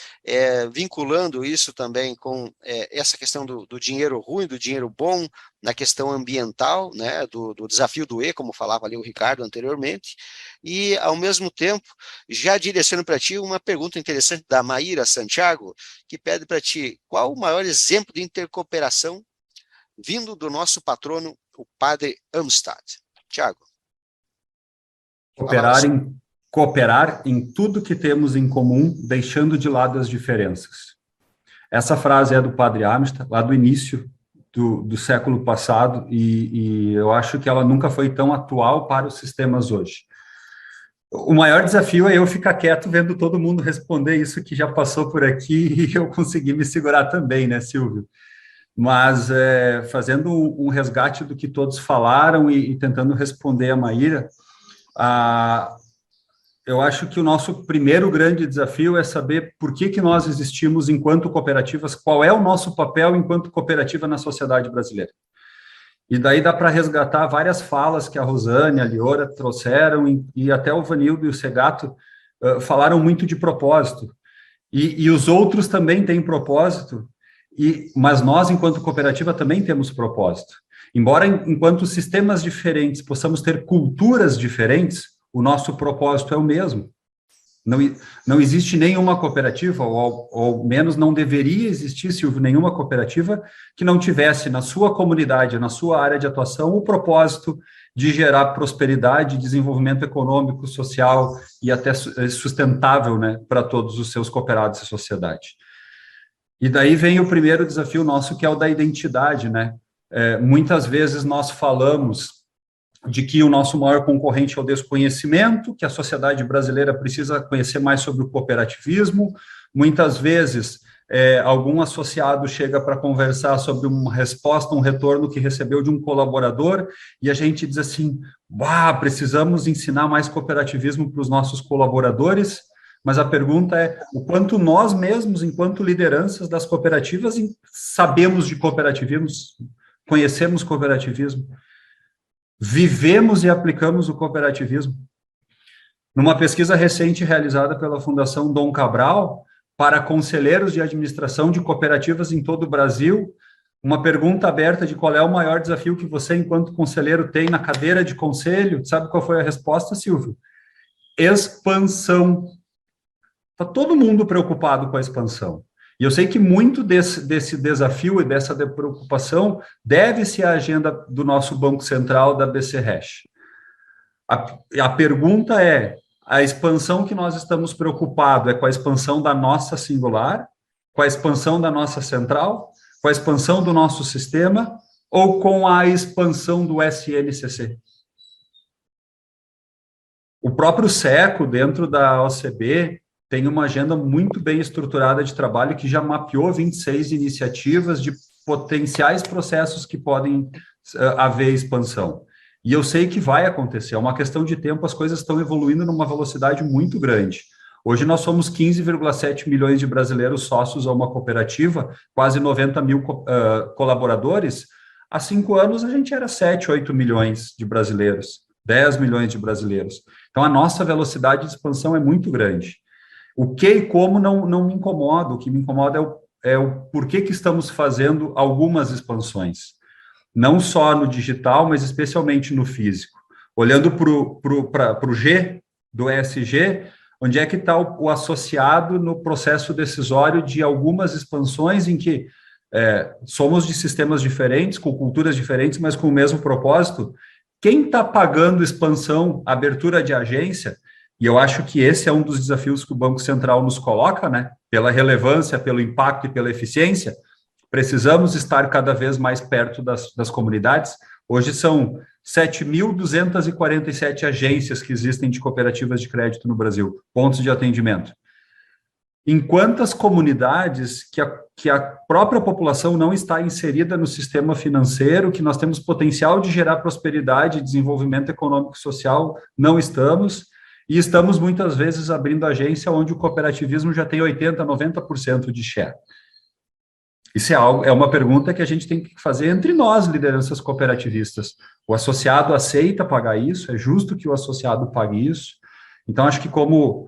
S2: vinculando isso também com essa questão do dinheiro dinheiro ruim, do dinheiro bom, na questão ambiental, né, do desafio do E, como falava ali o Ricardo anteriormente, e, ao mesmo tempo, já direciono para ti uma pergunta interessante da Maíra Santiago, que pede para ti, qual o maior exemplo de intercooperação vindo do nosso patrono, o Padre Amstad? Tiago.
S7: Cooperar em tudo que temos em comum, deixando de lado as diferenças. Essa frase é do Padre Amstad, lá do início do século passado, e eu acho que ela nunca foi tão atual para os sistemas hoje. O maior desafio é eu ficar quieto vendo todo mundo responder isso que já passou por aqui, e eu consegui me segurar também, né, Silvio? Mas fazendo um resgate do que todos falaram e tentando responder a Maíra, eu acho que o nosso primeiro grande desafio é saber por que nós existimos enquanto cooperativas, qual é o nosso papel enquanto cooperativa na sociedade brasileira. E daí dá para resgatar várias falas que a Rosane, a Liora trouxeram, e até o Vanildo e o Segato falaram muito de propósito. E os outros também têm propósito, mas nós, enquanto cooperativa, também temos propósito. Embora, enquanto sistemas diferentes, possamos ter culturas diferentes, o nosso propósito é o mesmo. Não existe nenhuma cooperativa, ou ao menos não deveria existir, Silvio, nenhuma cooperativa que não tivesse na sua comunidade, na sua área de atuação, o propósito de gerar prosperidade, desenvolvimento econômico, social e até sustentável, né, para todos os seus cooperados e sociedade. E daí vem o primeiro desafio nosso, que é o da identidade, né? Muitas vezes nós falamos de que o nosso maior concorrente é o desconhecimento, que a sociedade brasileira precisa conhecer mais sobre o cooperativismo. Muitas vezes, algum associado chega para conversar sobre uma resposta, um retorno que recebeu de um colaborador, e a gente diz assim, precisamos ensinar mais cooperativismo para os nossos colaboradores, mas a pergunta é o quanto nós mesmos, enquanto lideranças das cooperativas, sabemos de cooperativismo, conhecemos cooperativismo, vivemos e aplicamos o cooperativismo. Numa pesquisa recente realizada pela Fundação Dom Cabral, para conselheiros de administração de cooperativas em todo o Brasil, uma pergunta aberta de qual é o maior desafio que você, enquanto conselheiro, tem na cadeira de conselho. Sabe qual foi a resposta, Silvio? Expansão. Está todo mundo preocupado com a expansão. E eu sei que muito desse desafio e dessa preocupação deve-se à agenda do nosso Banco Central, da BC Hash. A pergunta é, a expansão que nós estamos preocupados é com a expansão da nossa singular, com a expansão da nossa central, com a expansão do nosso sistema, ou com a expansão do SNCC? O próprio SECO, dentro da OCB, tem uma agenda muito bem estruturada de trabalho que já mapeou 26 iniciativas de potenciais processos que podem haver expansão. E eu sei que vai acontecer, é uma questão de tempo, as coisas estão evoluindo numa velocidade muito grande. Hoje nós somos 15,7 milhões de brasileiros sócios a uma cooperativa, quase 90 mil colaboradores. Há 5 anos a gente era 7, 8 milhões de brasileiros, 10 milhões de brasileiros. Então a nossa velocidade de expansão é muito grande. O que e como não me incomoda, o que me incomoda é o porquê que estamos fazendo algumas expansões, não só no digital, mas especialmente no físico. Olhando para o G do ESG, onde é que está o associado no processo decisório de algumas expansões em que somos de sistemas diferentes, com culturas diferentes, mas com o mesmo propósito? Quem está pagando expansão, abertura de agência? E eu acho que esse é um dos desafios que o Banco Central nos coloca, né? Pela relevância, pelo impacto e pela eficiência, precisamos estar cada vez mais perto das comunidades. Hoje são 7.247 agências que existem de cooperativas de crédito no Brasil, pontos de atendimento. Em quantas comunidades que a própria população não está inserida no sistema financeiro, que nós temos potencial de gerar prosperidade e desenvolvimento econômico e social, não estamos. E estamos, muitas vezes, abrindo agência onde o cooperativismo já tem 80%, 90% de share. Isso é uma pergunta que a gente tem que fazer entre nós, lideranças cooperativistas. O associado aceita pagar isso? É justo que o associado pague isso? Então, acho que como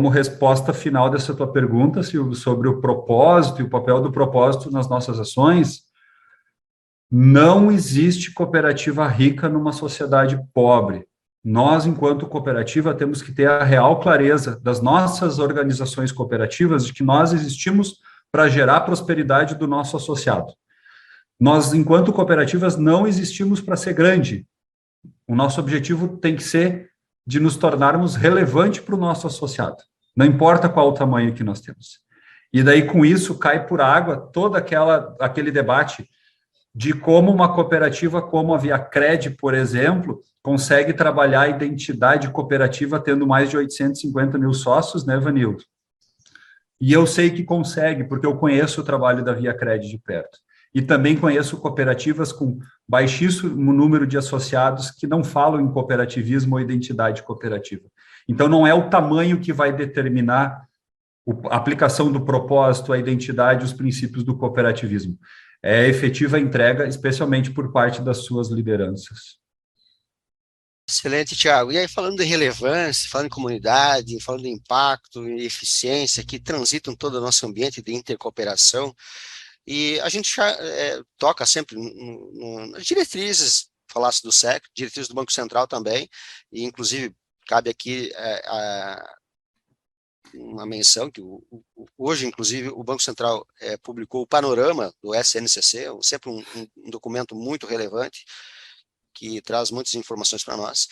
S7: resposta final dessa tua pergunta, Silvio, sobre o propósito e o papel do propósito nas nossas ações, Não existe cooperativa rica numa sociedade pobre. Nós, enquanto cooperativa, temos que ter a real clareza das nossas organizações cooperativas de que nós existimos para gerar prosperidade do nosso associado. Nós, enquanto cooperativas, não existimos para ser grande. O nosso objetivo tem que ser de nos tornarmos relevante para o nosso associado. Não importa qual o tamanho que nós temos. E daí, com isso, cai por água todo aquele debate de como uma cooperativa como a ViaCred, por exemplo, consegue trabalhar a identidade cooperativa tendo mais de 850 mil sócios, né, Vanildo? E eu sei que consegue, porque eu conheço o trabalho da ViaCred de perto. E também conheço cooperativas com baixíssimo número de associados que não falam em cooperativismo ou identidade cooperativa. Então, não é o tamanho que vai determinar a aplicação do propósito, a identidade, os princípios do cooperativismo. É a efetiva entrega, especialmente por parte das suas lideranças.
S2: Excelente, Thiago. E aí, falando de relevância, falando em comunidade, falando de impacto e eficiência, que transitam todo o nosso ambiente de intercooperação, e a gente já toca sempre nas diretrizes, falasse do SEC, diretrizes do Banco Central também, e inclusive cabe aqui uma menção que hoje, inclusive, o Banco Central publicou o panorama do SNCC, sempre um documento muito relevante, que traz muitas informações para nós.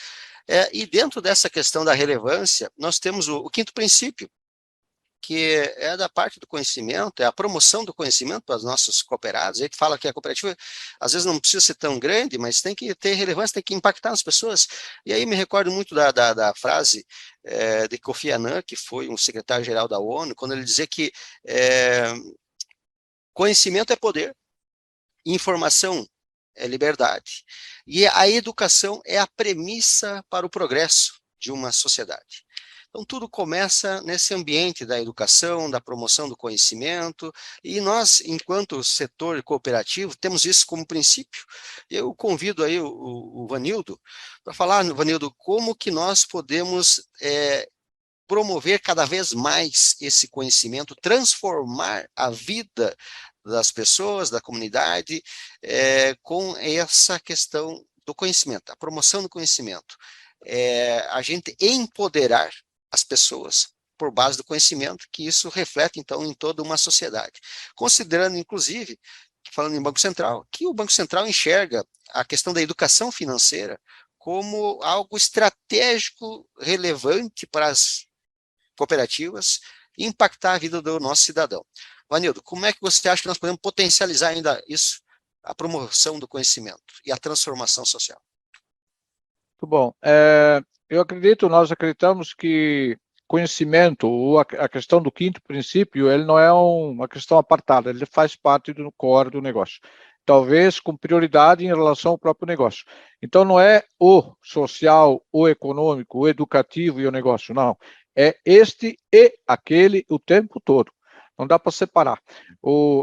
S2: E dentro dessa questão da relevância, nós temos o quinto princípio, que é da parte do conhecimento, é a promoção do conhecimento para os nossos cooperados. Aí que fala que a cooperativa, às vezes, não precisa ser tão grande, mas tem que ter relevância, tem que impactar as pessoas. E aí me recordo muito da frase de Kofi Annan, que foi um secretário-geral da ONU, quando ele dizia que conhecimento é poder, informação é liberdade, e a educação é a premissa para o progresso de uma sociedade. Então, tudo começa nesse ambiente da educação, da promoção do conhecimento, e nós, enquanto setor cooperativo, temos isso como princípio. Eu convido aí o Vanildo para falar, Vanildo, como que nós podemos promover cada vez mais esse conhecimento, transformar a vida das pessoas, da comunidade, com essa questão do conhecimento, a promoção do conhecimento. A gente empoderar as pessoas por base do conhecimento, que isso reflete, então, em toda uma sociedade. Considerando, inclusive, falando em Banco Central, que o Banco Central enxerga a questão da educação financeira como algo estratégico relevante para as cooperativas e impactar a vida do nosso cidadão. Vanildo, como é que você acha que nós podemos potencializar ainda isso, a promoção do conhecimento e a transformação social?
S5: Muito bom. Nós acreditamos que conhecimento, ou a questão do quinto princípio, ele não é uma questão apartada, ele faz parte do core do negócio. Talvez com prioridade em relação ao próprio negócio. Então, não é o social, o econômico, o educativo e o negócio, não. É este e aquele o tempo todo. Não dá para separar.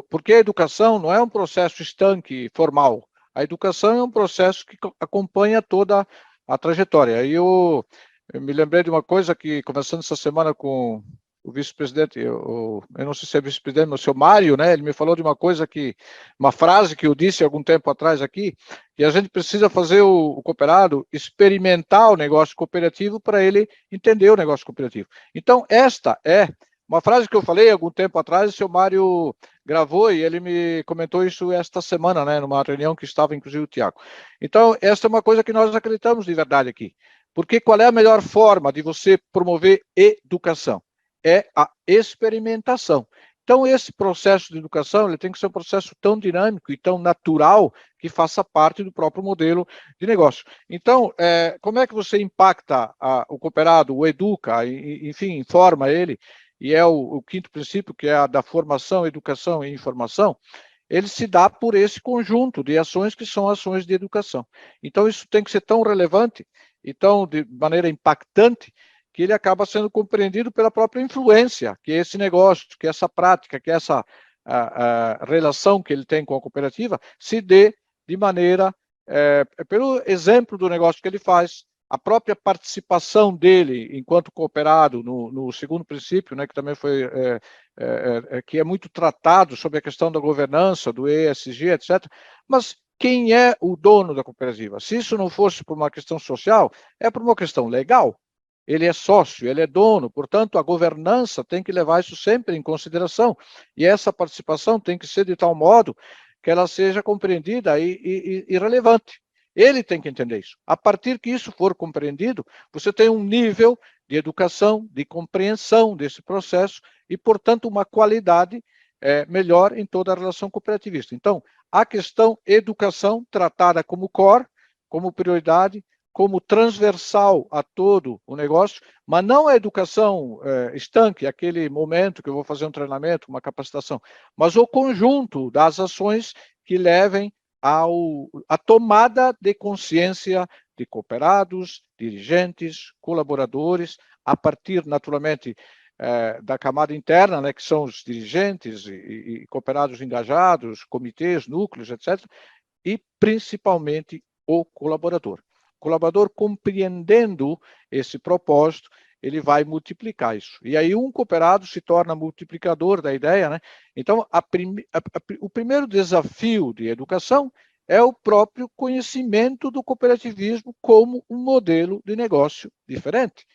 S5: Porque a educação não é um processo estanque, formal. A educação é um processo que acompanha toda a trajetória. Aí eu me lembrei de uma coisa que, conversando essa semana com o vice-presidente, eu não sei se é vice-presidente, mas o seu Mário, né? Ele me falou de uma frase que eu disse algum tempo atrás aqui, que a gente precisa fazer o cooperado experimentar o negócio cooperativo para ele entender o negócio cooperativo. Então, esta é uma frase que eu falei algum tempo atrás, o seu Mário gravou e ele me comentou isso esta semana, né, numa reunião que estava, inclusive, o Thiago. Então, esta é uma coisa que nós acreditamos de verdade aqui. Porque qual é a melhor forma de você promover educação? É a experimentação. Então, esse processo de educação ele tem que ser um processo tão dinâmico e tão natural que faça parte do próprio modelo de negócio. Então, como é que você impacta o cooperado, o educa, enfim, informa ele? E é o quinto princípio, que é a da formação, educação e informação, ele se dá por esse conjunto de ações que são ações de educação. Então, isso tem que ser tão relevante e tão de maneira impactante que ele acaba sendo compreendido pela própria influência, que esse negócio, que essa prática, que essa a relação que ele tem com a cooperativa se dê de maneira, pelo exemplo do negócio que ele faz, a própria participação dele enquanto cooperado no segundo princípio, né, que também foi que é muito tratado sobre a questão da governança, do ESG, etc. Mas quem é o dono da cooperativa. Se isso não fosse por uma questão social, é por uma questão legal. Ele é sócio, ele é dono, portanto, a governança tem que levar isso sempre em consideração. E essa participação tem que ser de tal modo que ela seja compreendida e relevante. Ele tem que entender isso. A partir que isso for compreendido, você tem um nível de educação, de compreensão desse processo e, portanto, uma qualidade melhor em toda a relação cooperativista. Então, a questão educação tratada como core, como prioridade, como transversal a todo o negócio, mas não a educação estanque, aquele momento que eu vou fazer um treinamento, uma capacitação, mas o conjunto das ações que levem à tomada de consciência de cooperados, dirigentes, colaboradores, a partir, naturalmente, da camada interna, né, que são os dirigentes e cooperados engajados, comitês, núcleos, etc., e principalmente o colaborador. O colaborador, compreendendo esse propósito, ele vai multiplicar isso. E aí um cooperado se torna multiplicador da ideia, né? Então, o primeiro desafio de educação é o próprio conhecimento do cooperativismo como um modelo de negócio diferente.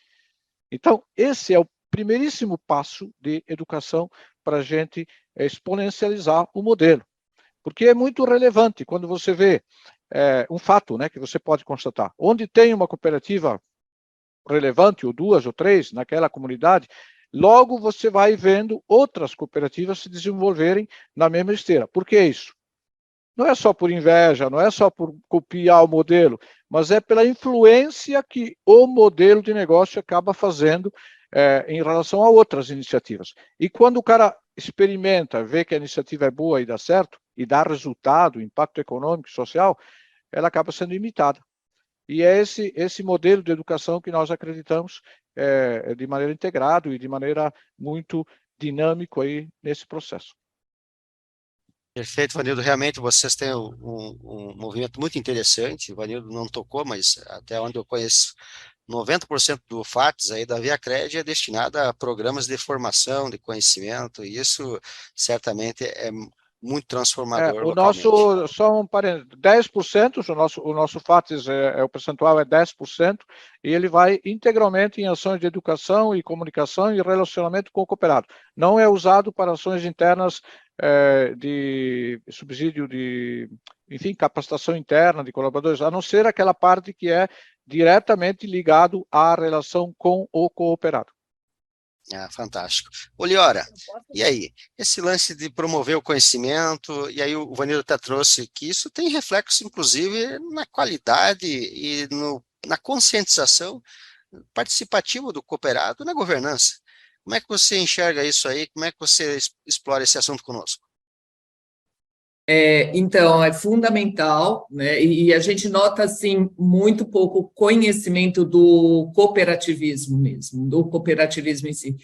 S5: Então, esse é o primeiríssimo passo de educação para a gente exponencializar o modelo. Porque é muito relevante quando você vê um fato, né, que você pode constatar. Onde tem uma cooperativa relevante, ou 2 ou 3, naquela comunidade, logo você vai vendo outras cooperativas se desenvolverem na mesma esteira. Por que isso? Não é só por inveja, não é só por copiar o modelo, mas é pela influência que o modelo de negócio acaba fazendo em relação a outras iniciativas. E quando o cara experimenta, vê que a iniciativa é boa e dá certo, e dá resultado, impacto econômico e social, ela acaba sendo imitada. E é esse modelo de educação que nós acreditamos de maneira integrada e de maneira muito dinâmico aí nesse processo.
S2: Perfeito, Vanildo. Realmente vocês têm um movimento muito interessante. O Vanildo não tocou, mas até onde eu conheço, 90% do FATS aí da ViaCred é destinado a programas de formação, de conhecimento, e isso certamente é muito transformador localmente.
S5: Só um parênteses, 10%, o nosso FATS, o percentual é 10%, e ele vai integralmente em ações de educação e comunicação e relacionamento com o cooperado. Não é usado para ações internas de subsídio de, enfim, capacitação interna de colaboradores, a não ser aquela parte que é diretamente ligado à relação com o cooperado.
S2: Fantástico. Oliora, e aí? Esse lance de promover o conhecimento, e aí o Vanildo até trouxe que isso tem reflexo, inclusive, na qualidade e na conscientização participativa do cooperado na governança. Como é que você enxerga isso aí? Como é que você explora esse assunto conosco?
S3: Então, é fundamental, né? E a gente nota, assim, muito pouco conhecimento do cooperativismo mesmo, do cooperativismo em si.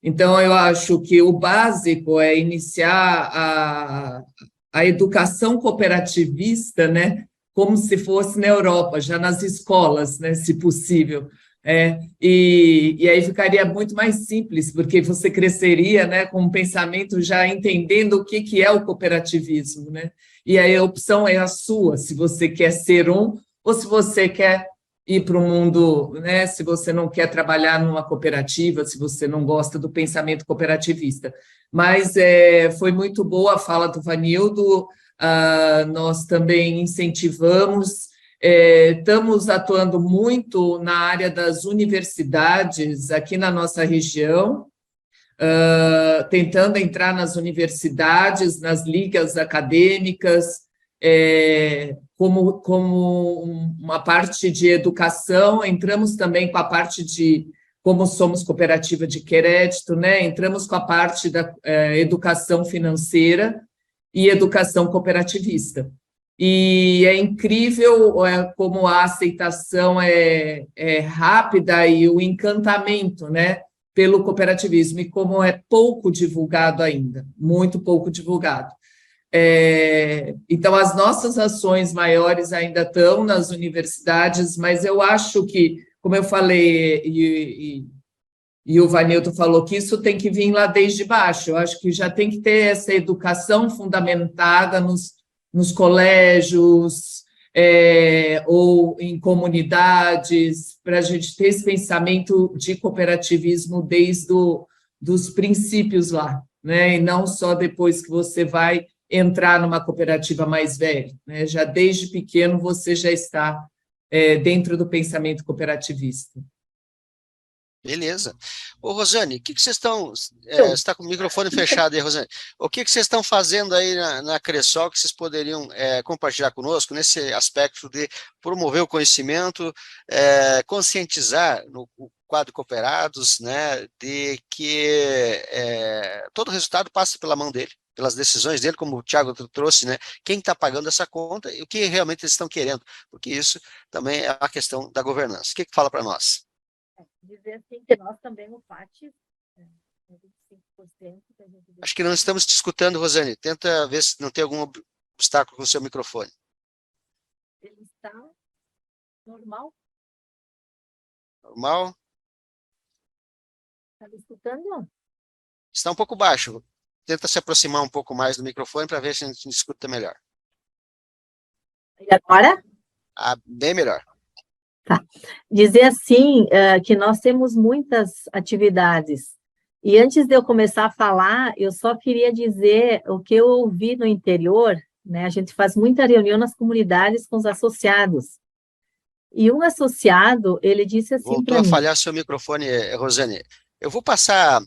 S3: Então, eu acho que o básico é iniciar a educação cooperativista, né? Como se fosse na Europa, já nas escolas, né? Se possível. E aí ficaria muito mais simples, porque você cresceria, né, com um pensamento já entendendo o que é o cooperativismo, né? E aí a opção é a sua, se você quer ser ou se você quer ir para o mundo, né, se você não quer trabalhar numa cooperativa, se você não gosta do pensamento cooperativista. Mas foi muito boa a fala do Vanildo, nós também incentivamos. Estamos atuando muito na área das universidades aqui na nossa região, tentando entrar nas universidades, nas ligas acadêmicas, como uma parte de educação. Entramos também com a parte de, como somos cooperativa de crédito, né? Entramos com a parte da educação financeira e educação cooperativista. E é incrível como a aceitação é rápida e o encantamento, né, pelo cooperativismo, e como é pouco divulgado ainda, muito pouco divulgado. Então, as nossas ações maiores ainda estão nas universidades, mas eu acho que, como eu falei, e o Vanildo falou que isso tem que vir lá desde baixo. Eu acho que já tem que ter essa educação fundamentada nos colégios, ou em comunidades, para a gente ter esse pensamento de cooperativismo desde dos princípios lá, né? E não só depois que você vai entrar numa cooperativa mais velha, né? Já desde pequeno você já está dentro do pensamento cooperativista.
S2: Beleza. Ô, Rosane, o que vocês estão... você está com o microfone fechado aí, Rosane. O que vocês estão fazendo aí na Cressol que vocês poderiam compartilhar conosco nesse aspecto de promover o conhecimento, conscientizar no quadro Cooperados, né, de que todo o resultado passa pela mão dele, pelas decisões dele, como o Thiago trouxe, né? Quem está pagando essa conta e o que realmente eles estão querendo, porque isso também é a questão da governança. O que fala para nós?
S4: Dizer assim que nós também, o PAT, 25% que a gente...
S2: Acho que não estamos te escutando, Rosane. Tenta ver se não tem algum obstáculo com o seu microfone.
S4: Ele está normal?
S2: Normal?
S4: Está me escutando?
S2: Está um pouco baixo. Tenta se aproximar um pouco mais do microfone para ver se a gente escuta melhor.
S4: E agora?
S2: Bem melhor.
S4: Tá. Dizer assim, que nós temos muitas atividades. E antes de eu começar a falar, eu só queria dizer o que eu ouvi no interior, né? A gente faz muita reunião nas comunidades com os associados. E um associado, ele disse assim para mim...
S2: Voltou a falhar seu microfone, Rosane. Eu vou passar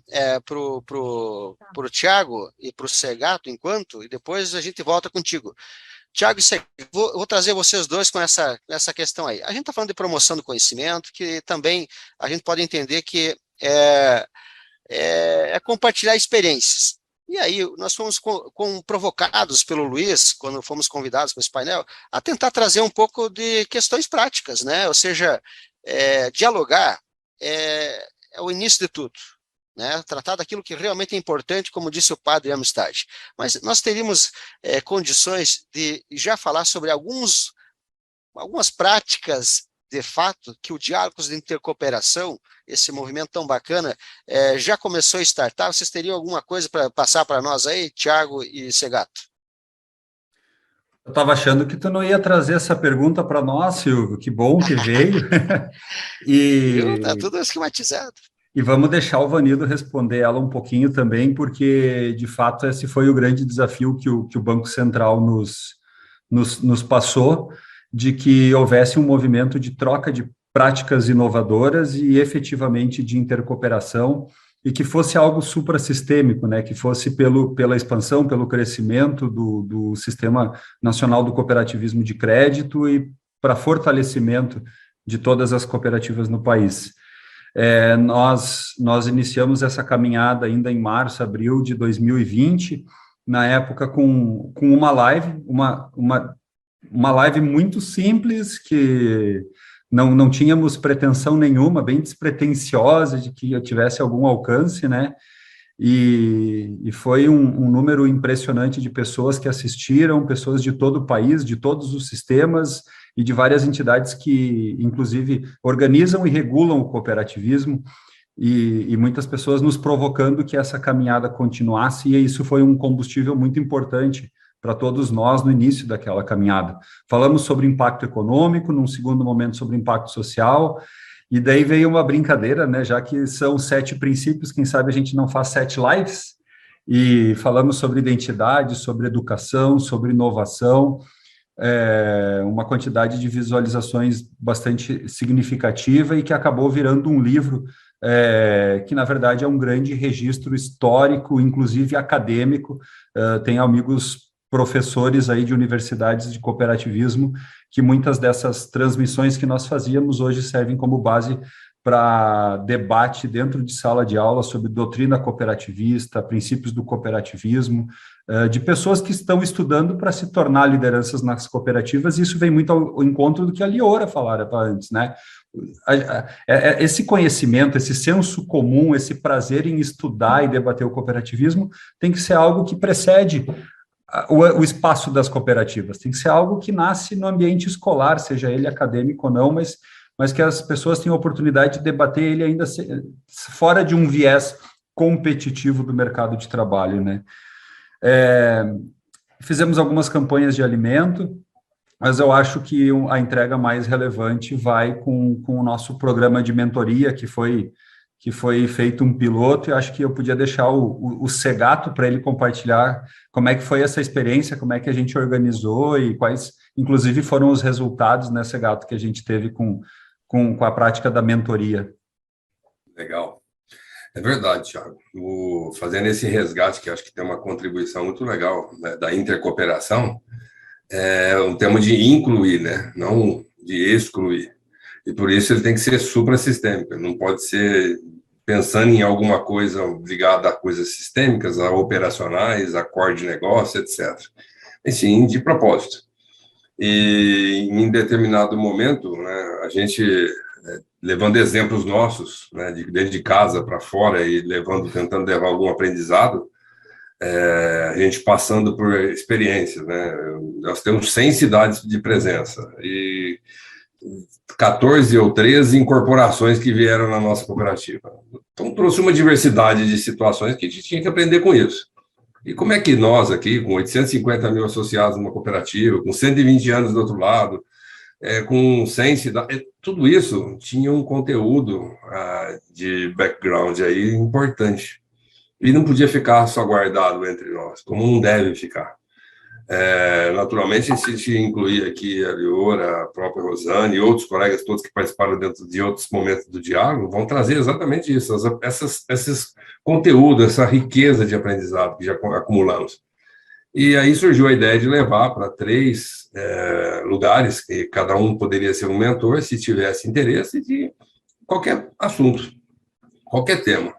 S2: pro Thiago e para o Segato enquanto, e depois a gente volta contigo. Thiago, vou trazer vocês dois com essa questão aí. A gente está falando de promoção do conhecimento, que também a gente pode entender que é compartilhar experiências. E aí nós fomos provocados pelo Luiz, quando fomos convidados para esse painel, a tentar trazer um pouco de questões práticas, né? Ou seja, dialogar é o início de tudo, né? Tratar daquilo que realmente é importante, como disse o padre Amistad. Mas nós teríamos condições de já falar sobre algumas práticas, de fato, que o Diálogos de Intercooperação, esse movimento tão bacana, já começou a startar. Vocês teriam alguma coisa para passar para nós aí, Thiago e Segato?
S7: Eu estava achando que tu não ia trazer essa pergunta para nós, Silvio. Que bom que veio.
S2: Está tudo esquematizado.
S7: E vamos deixar o Vanildo responder ela um pouquinho também, porque, de fato, esse foi o grande desafio que o Banco Central nos passou, de que houvesse um movimento de troca de práticas inovadoras e, efetivamente, de intercooperação, e que fosse algo suprassistêmico, né? Que fosse pela expansão, pelo crescimento do Sistema Nacional do Cooperativismo de Crédito e para fortalecimento de todas as cooperativas no país. Nós iniciamos essa caminhada ainda em março, abril de 2020, na época com uma live, uma live muito simples, que não tínhamos pretensão nenhuma, bem despretensiosa de que eu tivesse algum alcance, né? E foi um número impressionante de pessoas que assistiram, pessoas de todo o país, de todos os sistemas e de várias entidades que, inclusive, organizam e regulam o cooperativismo, e muitas pessoas nos provocando que essa caminhada continuasse, e isso foi um combustível muito importante para todos nós no início daquela caminhada. Falamos sobre impacto econômico, num segundo momento sobre impacto social, e daí veio uma brincadeira, né, já que são 7 princípios, quem sabe a gente não faz 7 lives, e falamos sobre identidade, sobre educação, sobre inovação, uma quantidade de visualizações bastante significativa e que acabou virando um livro que, na verdade, é um grande registro histórico, inclusive acadêmico. Tenho amigos professores aí de universidades de cooperativismo que muitas dessas transmissões que nós fazíamos hoje servem como base para debate dentro de sala de aula sobre doutrina cooperativista, princípios do cooperativismo, de pessoas que estão estudando para se tornar lideranças nas cooperativas, e isso vem muito ao encontro do que a Liora falara antes, né? Esse conhecimento, esse senso comum, esse prazer em estudar e debater o cooperativismo tem que ser algo que precede o espaço das cooperativas, tem que ser algo que nasce no ambiente escolar, seja ele acadêmico ou não, mas que as pessoas tenham a oportunidade de debater ele ainda fora de um viés competitivo do mercado de trabalho, né? fizemos algumas campanhas de alimento, mas eu acho que a entrega mais relevante vai com o nosso programa de mentoria, que foi feito um piloto, e acho que eu podia deixar o Segato para ele compartilhar como é que foi essa experiência, como é que a gente organizou e quais, inclusive, foram os resultados, né, Segato, que a gente teve com a prática da mentoria.
S6: Legal. É verdade, Thiago. Fazendo esse resgate, que acho que tem uma contribuição muito legal, né, da intercooperação, é um tema de incluir, né, não de excluir. E por isso ele tem que ser suprassistêmico, não pode ser pensando em alguma coisa ligada a coisas sistêmicas, a operacionais, a core de negócio, etc. E sim de propósito. E em determinado momento, né, a gente, levando exemplos nossos, né, dentro de casa para fora e tentando levar algum aprendizado, a gente passando por experiências, né? Nós temos 100 cidades de presença e 14 ou 13 incorporações que vieram na nossa cooperativa. Então, trouxe uma diversidade de situações que a gente tinha que aprender com isso. E como é que nós aqui, com 850 mil associados numa cooperativa, com 120 anos do outro lado, com 100 cidades, tudo isso tinha um conteúdo de background aí importante. E não podia ficar só guardado entre nós, como não deve ficar. Naturalmente, se a gente incluir aqui a Liora, a própria Rosane e outros colegas todos que participaram dentro de outros momentos do diálogo, vão trazer exatamente isso, esses conteúdos, essa riqueza de aprendizado que já acumulamos. E aí surgiu a ideia de levar para 3 lugares, que cada um poderia ser um mentor, se tivesse interesse, de qualquer assunto, qualquer tema.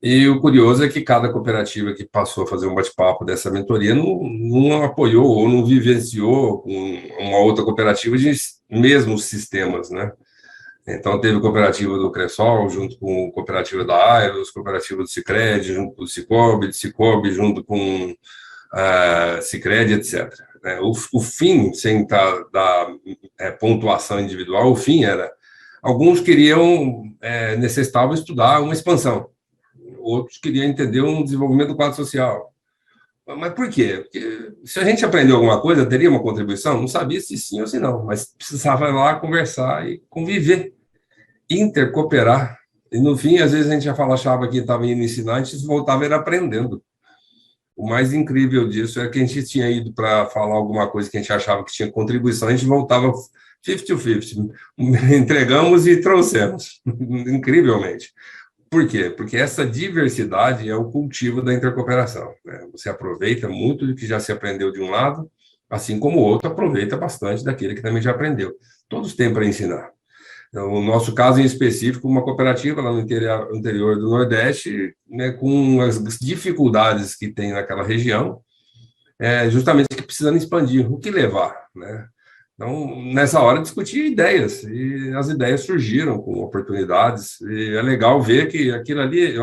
S6: E o curioso é que cada cooperativa que passou a fazer um bate-papo dessa mentoria não apoiou ou não vivenciou com uma outra cooperativa de mesmos sistemas, né? Então, teve cooperativa do Cressol, junto com cooperativa da Airos, cooperativa do Sicredi, junto com o Cicobi junto com Sicredi, etc. O fim, sem dar pontuação individual, o fim era, alguns necessitavam estudar uma expansão, outros queriam entender um desenvolvimento do quadro social. Mas por quê? Porque se a gente aprendeu alguma coisa, teria uma contribuição? Não sabia se sim ou se não, mas precisava ir lá conversar e conviver, intercooperar. E no fim, às vezes a gente achava que estava indo ensinar, a gente voltava a ir aprendendo. O mais incrível disso é que a gente tinha ido para falar alguma coisa que a gente achava que tinha contribuição, a gente voltava 50-50. Entregamos e trouxemos, incrivelmente. Por quê? Porque essa diversidade é o cultivo da intercooperação, né? Você aproveita muito do que já se aprendeu de um lado, assim como o outro aproveita bastante daquele que também já aprendeu. Todos têm para ensinar. Então, no nosso caso em específico, uma cooperativa lá no interior do Nordeste, né, com as dificuldades que tem naquela região, justamente que precisando expandir. O que levar, né? Então, nessa hora, discutir ideias, e as ideias surgiram com oportunidades, e é legal ver que aquilo ali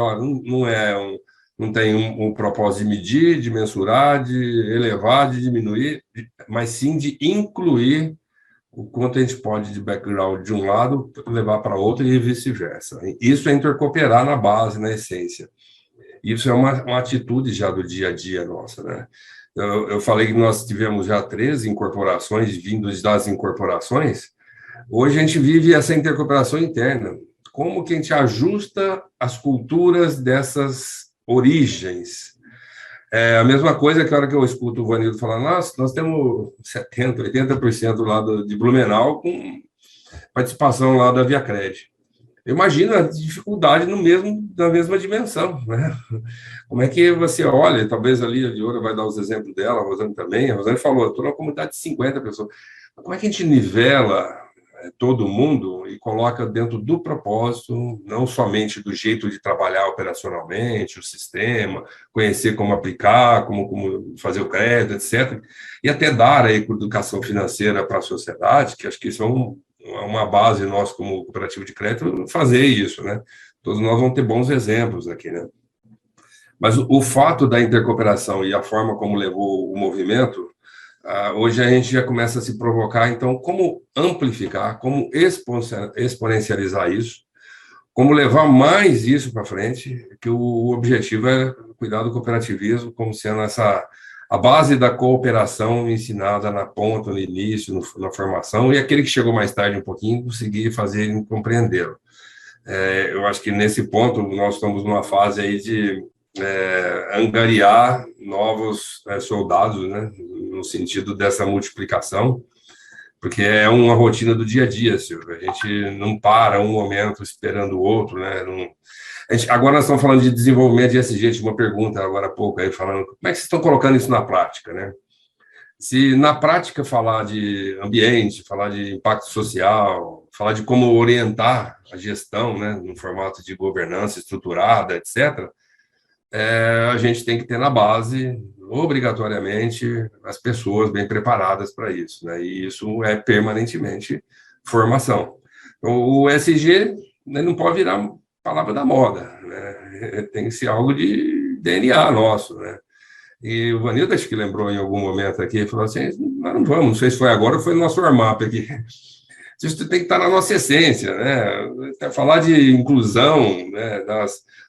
S6: não tem um propósito de medir, de mensurar, de elevar, de diminuir, mas sim de incluir o quanto a gente pode de background de um lado levar para outro e vice-versa. Isso é intercooperar na base, na essência. Isso é uma atitude já do dia a dia nossa, né? Eu falei que nós tivemos já 13 incorporações, vindos das incorporações. Hoje a gente vive essa intercooperação interna. Como que a gente ajusta as culturas dessas origens? A mesma coisa que a hora que eu escuto o Vanildo falar, nós temos 70%, 80% lá de Blumenau com participação lá da Viacred. Eu imagino a dificuldade na mesma dimensão, né? Como é que você olha, talvez ali a Liora vai dar os exemplos dela, a Rosane também, a Rosane falou, estou numa comunidade de 50 pessoas. Como é que a gente nivela todo mundo e coloca dentro do propósito, não somente do jeito de trabalhar operacionalmente, o sistema, conhecer como aplicar, como fazer o crédito, etc., e até dar a educação financeira para a sociedade, que acho que isso é uma base nossa como cooperativa de crédito, fazer isso, né? Todos nós vamos ter bons exemplos aqui, né? Mas o fato da intercooperação e a forma como levou o movimento, hoje a gente já começa a se provocar, então, como amplificar, como exponencializar isso, como levar mais isso para frente, que o objetivo é cuidar do cooperativismo como sendo a base da cooperação ensinada na ponta, no início, na formação, e aquele que chegou mais tarde um pouquinho, conseguir fazer ele compreendê-lo. Eu acho que nesse ponto nós estamos numa fase aí de angariar novos soldados, né, no sentido dessa multiplicação, porque é uma rotina do dia a dia, Silvio. A gente não para um momento esperando o outro, né? Agora nós estamos falando de desenvolvimento de ESG, tinha uma pergunta agora há pouco aí, falando como é que vocês estão colocando isso na prática, né? Se na prática falar de ambiente, falar de impacto social, falar de como orientar a gestão, né, no formato de governança estruturada, etc., a gente tem que ter na base, obrigatoriamente, as pessoas bem preparadas para isso, né? E isso é permanentemente formação. Então, o ESG, né, não pode virar palavra da moda, né? Tem que ser algo de DNA nosso, né? E o Vanildo, acho que lembrou em algum momento aqui, falou assim, nós não vamos, não sei se foi agora ou foi no nosso warm-up aqui. Isso tem que estar na nossa essência, né? Falar de inclusão, né,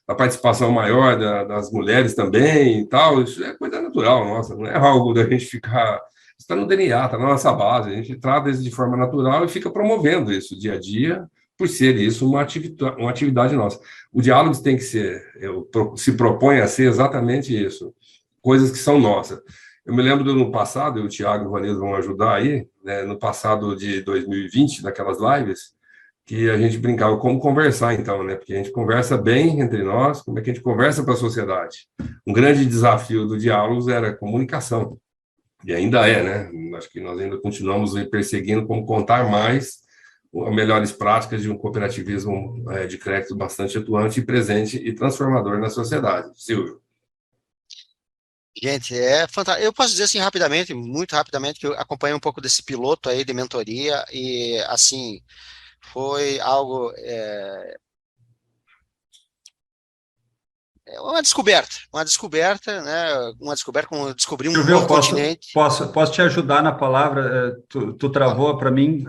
S6: da participação maior das mulheres também e tal, isso é coisa natural nossa, não é algo da gente ficar... Está no DNA, está na nossa base, a gente trata isso de forma natural e fica promovendo isso dia a dia, por ser isso uma atividade nossa. O diálogo tem que ser, se propõe a ser exatamente isso, coisas que são nossas. Eu me lembro do ano passado, e o Tiago e o Vanildo vão ajudar aí, né, no passado de 2020, naquelas lives, que a gente brincava como conversar, então, né? Porque a gente conversa bem entre nós, como é que a gente conversa para a sociedade. Um grande desafio do diálogo era a comunicação, e ainda é, né? Acho que nós ainda continuamos perseguindo como contar mais melhores práticas de um cooperativismo de crédito bastante atuante, presente e transformador na sociedade. Silvio.
S2: Gente, é fantástico. Eu posso dizer assim rapidamente, muito rapidamente, que eu acompanhei um pouco desse piloto aí de mentoria e, assim, foi algo... uma descoberta, né? Uma descoberta como descobrir um novo continente.
S7: Posso te ajudar na palavra? Tu travou para mim.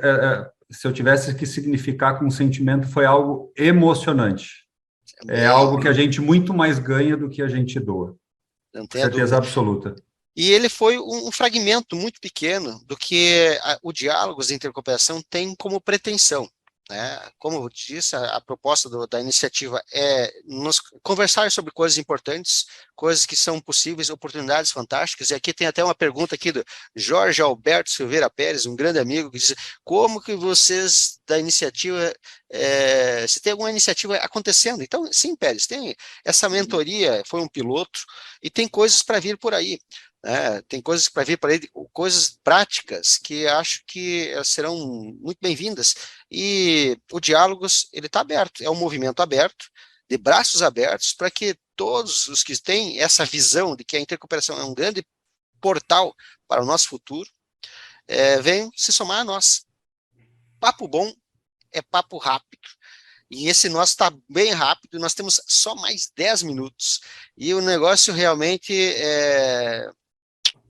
S7: Se eu tivesse que significar com um sentimento, foi algo emocionante. É algo que a gente muito mais ganha do que a gente doa.
S2: Não tenho
S7: certeza
S2: dúvida.
S7: absoluta.
S2: E ele foi um fragmento muito pequeno do que o Diálogos de Intercooperação tem como pretensão, né? Como eu disse, a proposta da iniciativa é nos conversar sobre coisas importantes, coisas que são possíveis, oportunidades fantásticas. E aqui tem até uma pergunta aqui do Jorge Alberto Silveira Pérez, um grande amigo, que diz: como que vocês da iniciativa, se tem alguma iniciativa acontecendo? Então, sim, Pérez, tem essa mentoria, foi um piloto, e tem coisas para vir por aí. Tem coisas para vir para ele, coisas práticas que acho que serão muito bem-vindas, e o Diálogos, ele está aberto, é um movimento aberto, de braços abertos, para que todos os que têm essa visão de que a intercooperação é um grande portal para o nosso futuro, venham se somar a nós. Papo bom é papo rápido. E esse nosso está bem rápido, nós temos só mais 10 minutos, e o negócio realmente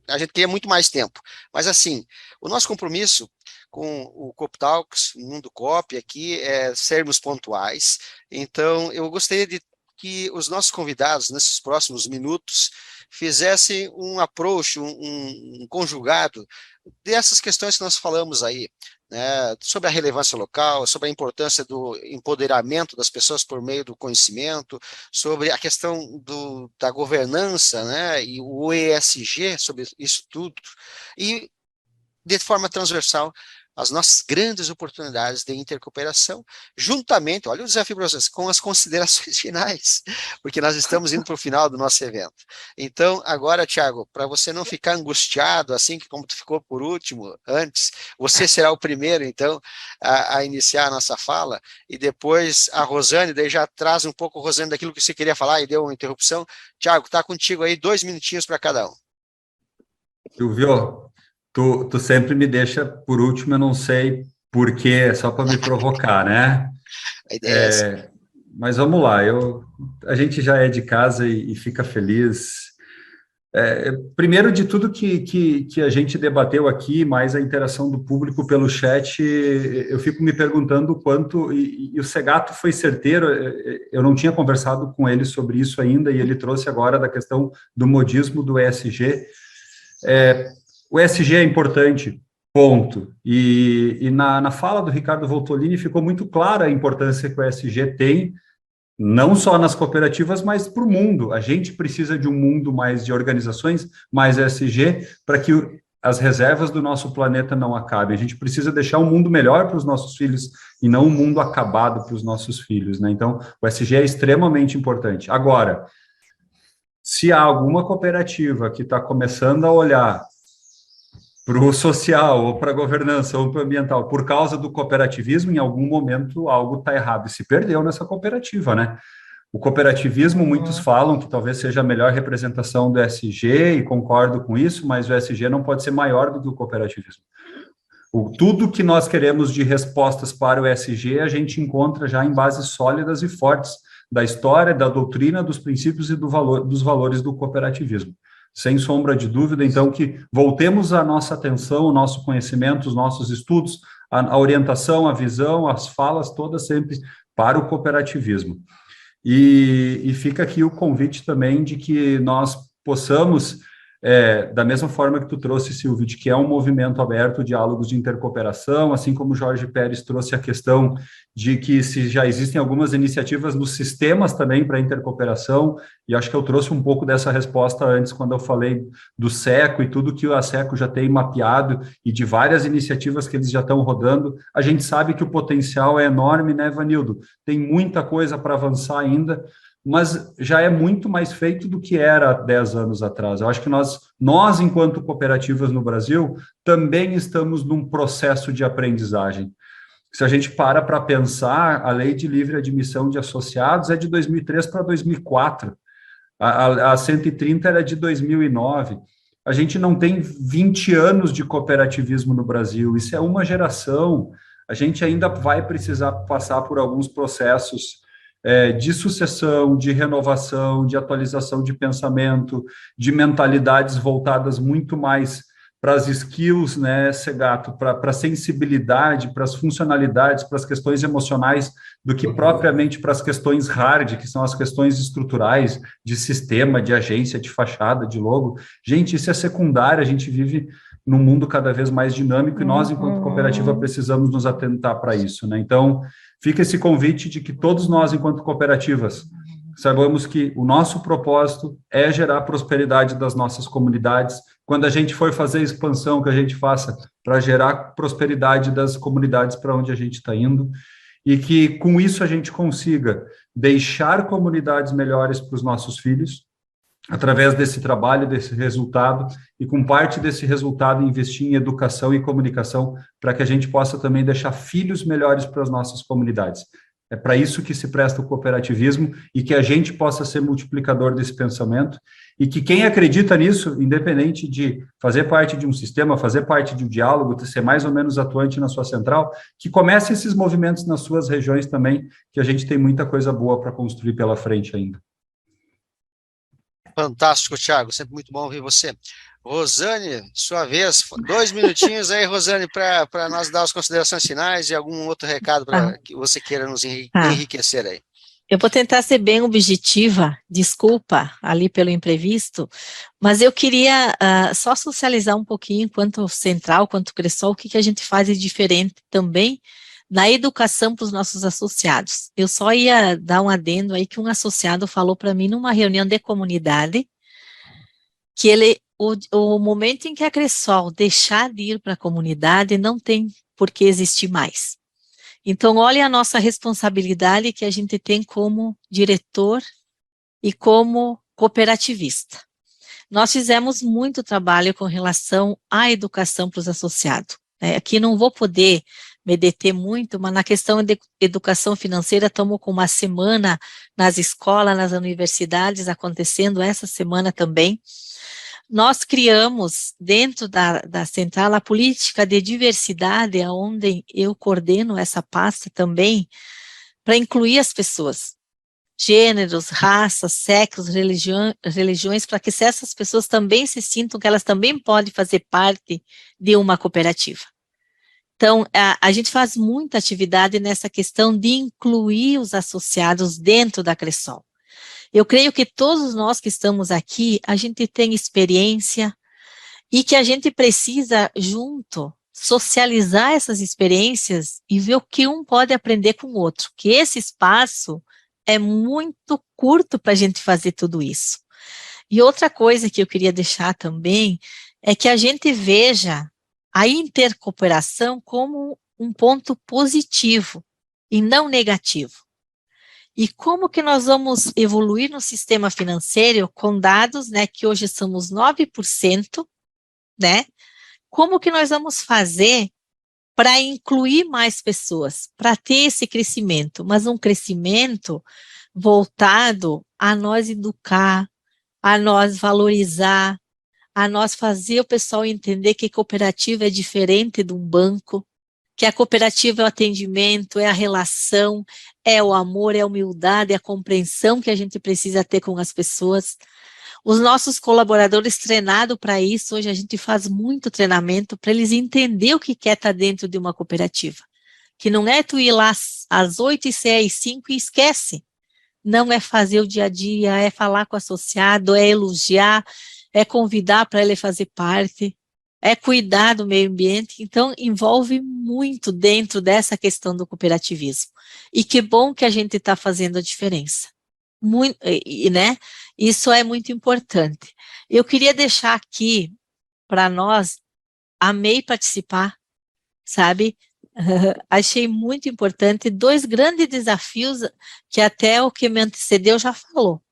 S2: a gente queria muito mais tempo. Mas, assim, o nosso compromisso com o Coop Talks, Mundo Coop, aqui, é sermos pontuais. Então, eu gostaria de que os nossos convidados, nesses próximos minutos, fizessem um approach, um conjugado dessas questões que nós falamos aí, né, sobre a relevância local, sobre a importância do empoderamento das pessoas por meio do conhecimento, sobre a questão da governança, né, e o ESG, sobre isso tudo, e de forma transversal, as nossas grandes oportunidades de intercooperação, juntamente, olha o desafio para vocês, com as considerações finais, porque nós estamos indo para o final do nosso evento. Então, agora, Tiago, para você não ficar angustiado, assim como tu ficou por último, antes, você será o primeiro, então, a iniciar a nossa fala, e depois a Rosane, daí já traz um pouco, Rosane, daquilo que você queria falar e deu uma interrupção. Tiago, está contigo aí, 2 minutinhos para cada um.
S7: Silvio, Tu sempre me deixa por último, eu não sei por quê, só para me provocar, né?
S2: A ideia é essa.
S7: Mas vamos lá, a gente já é de casa e fica feliz. Primeiro de tudo que a gente debateu aqui, mais a interação do público pelo chat, eu fico me perguntando o quanto, e o Segato foi certeiro, eu não tinha conversado com ele sobre isso ainda, e ele trouxe agora da questão do modismo do ESG. O ESG é importante, ponto. E na fala do Ricardo Voltolini ficou muito clara a importância que o ESG tem, não só nas cooperativas, mas para o mundo. A gente precisa de um mundo mais de organizações, mais ESG, para que as reservas do nosso planeta não acabem. A gente precisa deixar um mundo melhor para os nossos filhos e não um mundo acabado para os nossos filhos, né? Então, o ESG é extremamente importante. Agora, se há alguma cooperativa que está começando a olhar para o social, ou para a governança, ou para o ambiental, por causa do cooperativismo, em algum momento algo está errado e se perdeu nessa cooperativa, né? O cooperativismo, muitos falam que talvez seja a melhor representação do ESG, e concordo com isso, mas o ESG não pode ser maior do que o cooperativismo. Tudo que nós queremos de respostas para o ESG, a gente encontra já em bases sólidas e fortes da história, da doutrina, dos princípios e dos valores do cooperativismo. Sem sombra de dúvida, então, que voltemos a nossa atenção, o nosso conhecimento, os nossos estudos, a orientação, a visão, as falas, todas sempre para o cooperativismo. E fica aqui o convite também de que nós possamos, da mesma forma que tu trouxe, Silvio, de que é um movimento aberto, diálogos de intercooperação, assim como o Jorge Pérez trouxe a questão de que se já existem algumas iniciativas nos sistemas também para intercooperação, e acho que eu trouxe um pouco dessa resposta antes, quando eu falei do SECO e tudo que a SECO já tem mapeado, e de várias iniciativas que eles já estão rodando. A gente sabe que o potencial é enorme, né, Vanildo? Tem muita coisa para avançar ainda, mas já é muito mais feito do que era há 10 anos atrás. Eu acho que nós, enquanto cooperativas no Brasil, também estamos num processo de aprendizagem. Se a gente para pensar, a lei de livre admissão de associados é de 2003 para 2004, a 130 era de 2009. A gente não tem 20 anos de cooperativismo no Brasil, isso é uma geração. A gente ainda vai precisar passar por alguns processos de sucessão, de renovação, de atualização de pensamento, de mentalidades voltadas muito mais para as skills, né, Segato, para a sensibilidade, para as funcionalidades, para as questões emocionais, do que propriamente para as questões hard, que são as questões estruturais, de sistema, de agência, de fachada, de logo. Gente, isso é secundário, a gente vive num mundo cada vez mais dinâmico e nós, enquanto cooperativa, precisamos nos atentar para isso, né? Então, fica esse convite de que todos nós, enquanto cooperativas, saibamos que o nosso propósito é gerar prosperidade das nossas comunidades. Quando a gente for fazer expansão, que a gente faça para gerar prosperidade das comunidades para onde a gente está indo, e que com isso a gente consiga deixar comunidades melhores para os nossos filhos, através desse trabalho, desse resultado, e com parte desse resultado investir em educação e comunicação, para que a gente possa também deixar filhos melhores para as nossas comunidades. É para isso que se presta o cooperativismo, e que a gente possa ser multiplicador desse pensamento, e que quem acredita nisso, independente de fazer parte de um sistema, fazer parte de um diálogo, de ser mais ou menos atuante na sua central, que comece esses movimentos nas suas regiões também, que a gente tem muita coisa boa para construir pela frente ainda.
S2: Fantástico, Thiago, sempre muito bom ouvir você. Rosane, sua vez, 2 minutinhos aí, Rosane, para nós dar as considerações finais e algum outro recado que você queira nos enriquecer aí.
S4: Eu vou tentar ser bem objetiva, desculpa ali pelo imprevisto, mas eu queria só socializar um pouquinho, quanto Central, quanto Cressol, o que a gente faz de diferente também na educação para os nossos associados. Eu só ia dar um adendo aí que um associado falou para mim numa reunião de comunidade, que o momento em que a Cressol deixar de ir para a comunidade não tem por que existir mais. Então, olha a nossa responsabilidade que a gente tem como diretor e como cooperativista. Nós fizemos muito trabalho com relação à educação para os associados. Aqui não vou poder me deter muito, mas na questão de educação financeira, estamos com uma semana nas escolas, nas universidades, acontecendo essa semana também. Nós criamos, dentro da Central, a política de diversidade, onde eu coordeno essa pasta também, para incluir as pessoas, gêneros, raças, sexos, religiões, para que essas pessoas também se sintam que elas também podem fazer parte de uma cooperativa. Então, a gente faz muita atividade nessa questão de incluir os associados dentro da Cressol. Eu creio que todos nós que estamos aqui, a gente tem experiência
S8: e que a gente precisa, junto, socializar essas experiências e ver o que um pode aprender com o outro, que esse espaço é muito curto para a gente fazer tudo isso. E outra coisa que eu queria deixar também é que a gente veja a intercooperação como um ponto positivo e não negativo. E como que nós vamos evoluir no sistema financeiro com dados, né, que hoje somos 9%, né? Como que nós vamos fazer para incluir mais pessoas, para ter esse crescimento, mas um crescimento voltado a nós educar, a nós valorizar, a nós fazer o pessoal entender que cooperativa é diferente de um banco, que a cooperativa é o atendimento, é a relação, é o amor, é a humildade, é a compreensão que a gente precisa ter com as pessoas. Os nossos colaboradores treinados para isso, hoje a gente faz muito treinamento para eles entenderem o que quer estar dentro de uma cooperativa. Que não é tu ir lá às 8 e sair às 5 e esquece. Não é fazer o dia a dia, é falar com o associado, é elogiar, é convidar para ele fazer parte, é cuidar do meio ambiente. Então, envolve muito dentro dessa questão do cooperativismo. E que bom que a gente está fazendo a diferença. Muito, né? Isso é muito importante. Eu queria deixar aqui para nós, amei participar, sabe? Achei muito importante 2 grandes desafios que até o que me antecedeu já falou,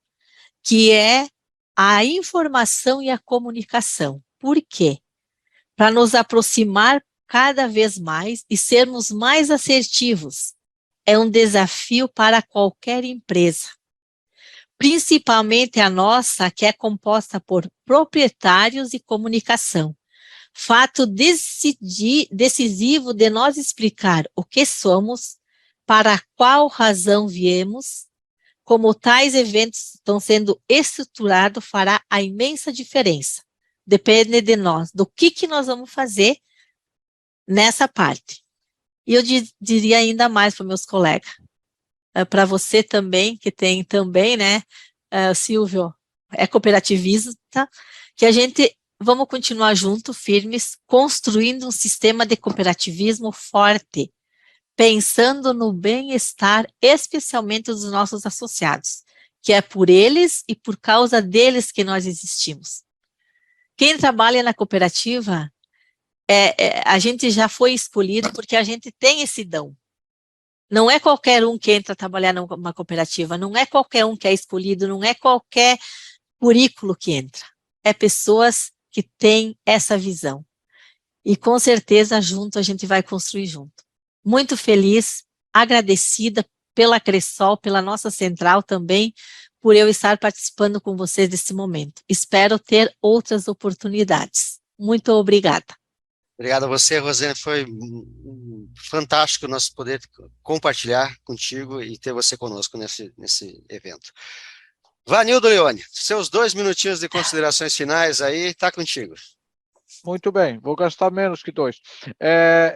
S8: que é a informação e a comunicação. Por quê? Para nos aproximar cada vez mais e sermos mais assertivos. É um desafio para qualquer empresa. Principalmente a nossa, que é composta por proprietários e comunicação. Fato decisivo de nós explicar o que somos, para qual razão viemos, como tais eventos estão sendo estruturados, fará a imensa diferença. Depende de nós, do que nós vamos fazer nessa parte. E eu diria ainda mais para meus colegas, para você também, que tem também, né, Silvio, é cooperativista, que a gente vamos continuar juntos, firmes, construindo um sistema de cooperativismo forte, pensando no bem-estar, especialmente dos nossos associados, que é por eles e por causa deles que nós existimos. Quem trabalha na cooperativa, a gente já foi escolhido porque a gente tem esse dom. Não é qualquer um que entra a trabalhar numa cooperativa, não é qualquer um que é escolhido, não é qualquer currículo que entra. É pessoas que têm essa visão. E com certeza, junto, a gente vai construir junto. Muito feliz, agradecida pela Cressol, pela nossa central também, por eu estar participando com vocês desse momento. Espero ter outras oportunidades. Muito obrigada.
S2: Obrigado a você, Rosane. Foi fantástico nós poder compartilhar contigo e ter você conosco nesse evento. Vanildo Leone, seus 2 minutinhos de considerações finais aí, está contigo.
S5: Muito bem, vou gastar menos que 2.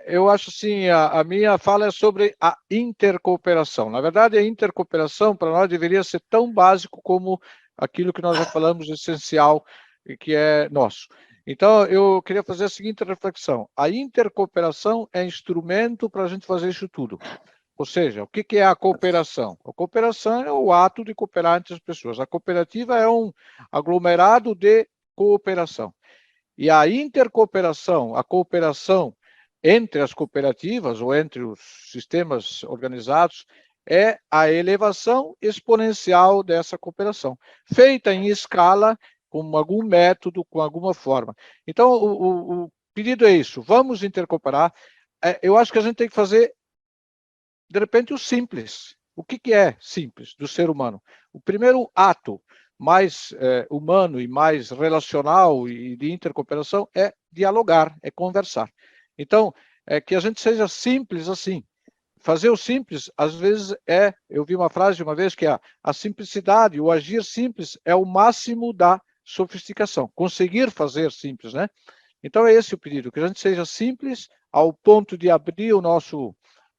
S5: Eu acho assim, a minha fala é sobre a intercooperação. Na verdade, a intercooperação para nós deveria ser tão básico como aquilo que nós já falamos, essencial, e que é nosso. Então, eu queria fazer a seguinte reflexão. A intercooperação é instrumento para a gente fazer isso tudo. Ou seja, o que é a cooperação? A cooperação é o ato de cooperar entre as pessoas. A cooperativa é um aglomerado de cooperação. E a intercooperação, a cooperação entre as cooperativas ou entre os sistemas organizados, é a elevação exponencial dessa cooperação, feita em escala, com algum método, com alguma forma. Então, o pedido é isso, vamos intercooperar. Eu acho que a gente tem que fazer, de repente, o simples. O que é simples do ser humano? O primeiro ato mais humano e mais relacional e de intercooperação é dialogar, é conversar. Então, que a gente seja simples assim. Fazer o simples, às vezes, eu vi uma frase uma vez que a simplicidade, o agir simples é o máximo da sofisticação. Conseguir fazer simples, né? Então, é esse o pedido, que a gente seja simples ao ponto de abrir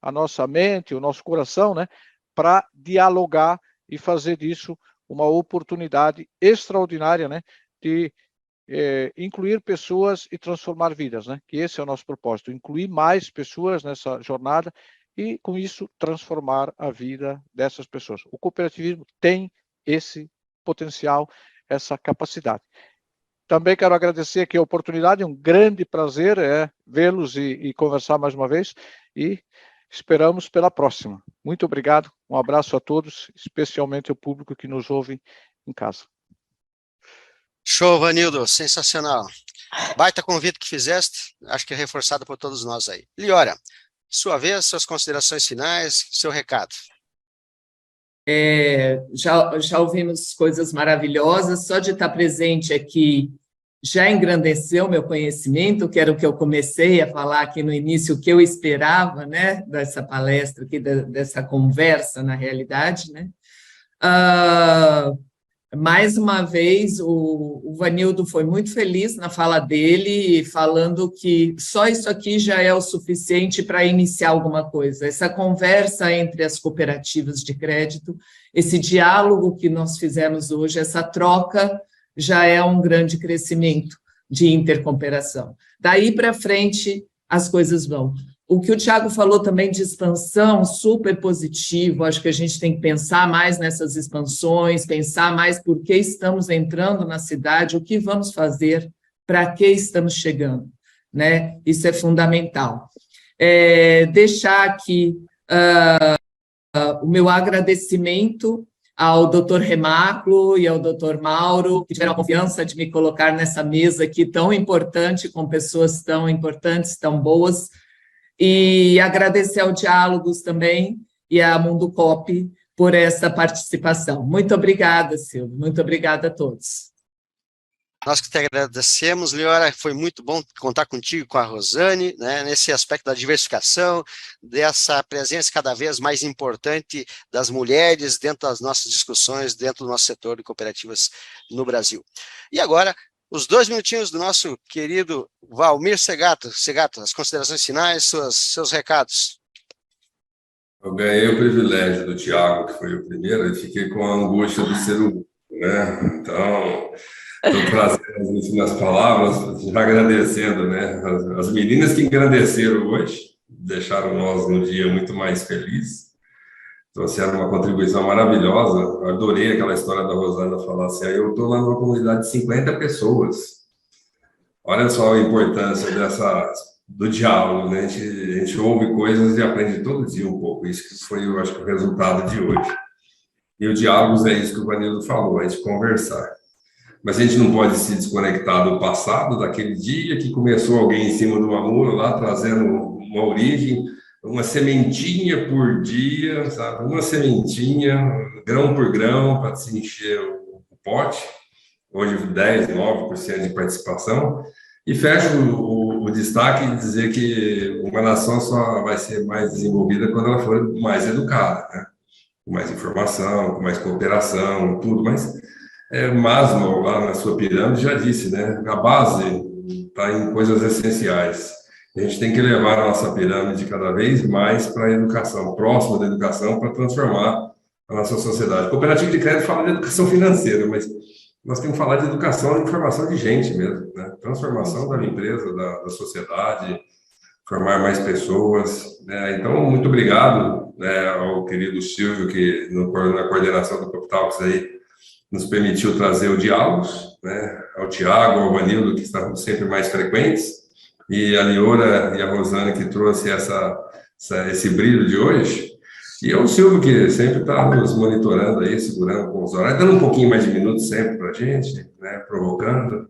S5: a nossa mente, o nosso coração, né? Para dialogar e fazer disso uma oportunidade extraordinária, né, de incluir pessoas e transformar vidas, né? Que esse é o nosso propósito, incluir mais pessoas nessa jornada e, com isso, transformar a vida dessas pessoas. O cooperativismo tem esse potencial, essa capacidade. Também quero agradecer aqui a oportunidade, é um grande prazer vê-los e conversar mais uma vez, e esperamos pela próxima. Muito obrigado, um abraço a todos, especialmente ao público que nos ouve em casa.
S2: Show, Vanildo, sensacional. Baita convite que fizeste, acho que é reforçado por todos nós aí. Liora, sua vez, suas considerações finais, seu recado.
S3: Já ouvimos coisas maravilhosas, só de estar presente aqui já engrandeceu meu conhecimento, que era o que eu comecei a falar aqui no início, o que eu esperava, né, dessa palestra aqui, dessa conversa, na realidade, né. Mais uma vez, o Vanildo foi muito feliz na fala dele, falando que só isso aqui já é o suficiente para iniciar alguma coisa. Essa conversa entre as cooperativas de crédito, esse diálogo que nós fizemos hoje, essa troca, já é um grande crescimento de intercooperação. Daí para frente, as coisas vão. O que o Thiago falou também de expansão, super positivo, acho que a gente tem que pensar mais nessas expansões, pensar mais por que estamos entrando na cidade, o que vamos fazer, para que estamos chegando, né? Isso é fundamental. Deixar aqui o meu agradecimento ao Dr. Remaclo e ao Dr. Mauro, que tiveram a confiança de me colocar nessa mesa aqui tão importante, com pessoas tão importantes, tão boas, e agradecer ao Diálogos também e à Mundo Coop por essa participação. Muito obrigada, Silvio, muito obrigada a todos.
S2: Nós que te agradecemos, Liora, foi muito bom contar contigo, com a Rosane, né, nesse aspecto da diversificação, dessa presença cada vez mais importante das mulheres dentro das nossas discussões, dentro do nosso setor de cooperativas no Brasil. E agora, os 2 minutinhos do nosso querido Valmir Segato. Segato, as considerações finais, seus recados.
S6: Eu ganhei o privilégio do Thiago, que foi o primeiro, e fiquei com a angústia do ser humano, né? Então, estou trazendo as últimas palavras, já agradecendo, né? As meninas que engrandeceram hoje, deixaram nós num dia muito mais feliz, trouxeram uma contribuição maravilhosa. Adorei aquela história da Rosana falar assim, eu estou lá numa comunidade de 50 pessoas. Olha só a importância do diálogo, né? A gente ouve coisas e aprende todo dia um pouco. Isso que foi, eu acho, o resultado de hoje. E o diálogo é isso que o Vanildo falou, a gente conversar. Mas a gente não pode se desconectar do passado, daquele dia que começou alguém em cima de uma mula lá, trazendo uma origem, uma sementinha por dia, sabe? Uma sementinha, grão por grão, para se encher o pote. Hoje 10, 9% de participação. E fecha o destaque de dizer que uma nação só vai ser mais desenvolvida quando ela for mais educada, né? Com mais informação, com mais cooperação, tudo, mas Maslow, lá na sua pirâmide, já disse, né? A base está em coisas essenciais. A gente tem que levar a nossa pirâmide cada vez mais para a educação, próxima da educação, para transformar a nossa sociedade. Cooperativa de crédito fala de educação financeira, mas nós temos que falar de educação e formação de gente mesmo, né? Transformação da empresa, da sociedade, formar mais pessoas, né? Então, muito obrigado, né, ao querido Silvio, que na coordenação do Cooptalks aí nos permitiu trazer o Diálogos, né? Ao Thiago, ao Vanildo, que estavam sempre mais frequentes, e a Liora e a Rosana, que trouxe esse brilho de hoje. E é o Silvio, que sempre está nos monitorando aí, segurando com os horários, dando um pouquinho mais de minutos sempre para a gente, né, provocando.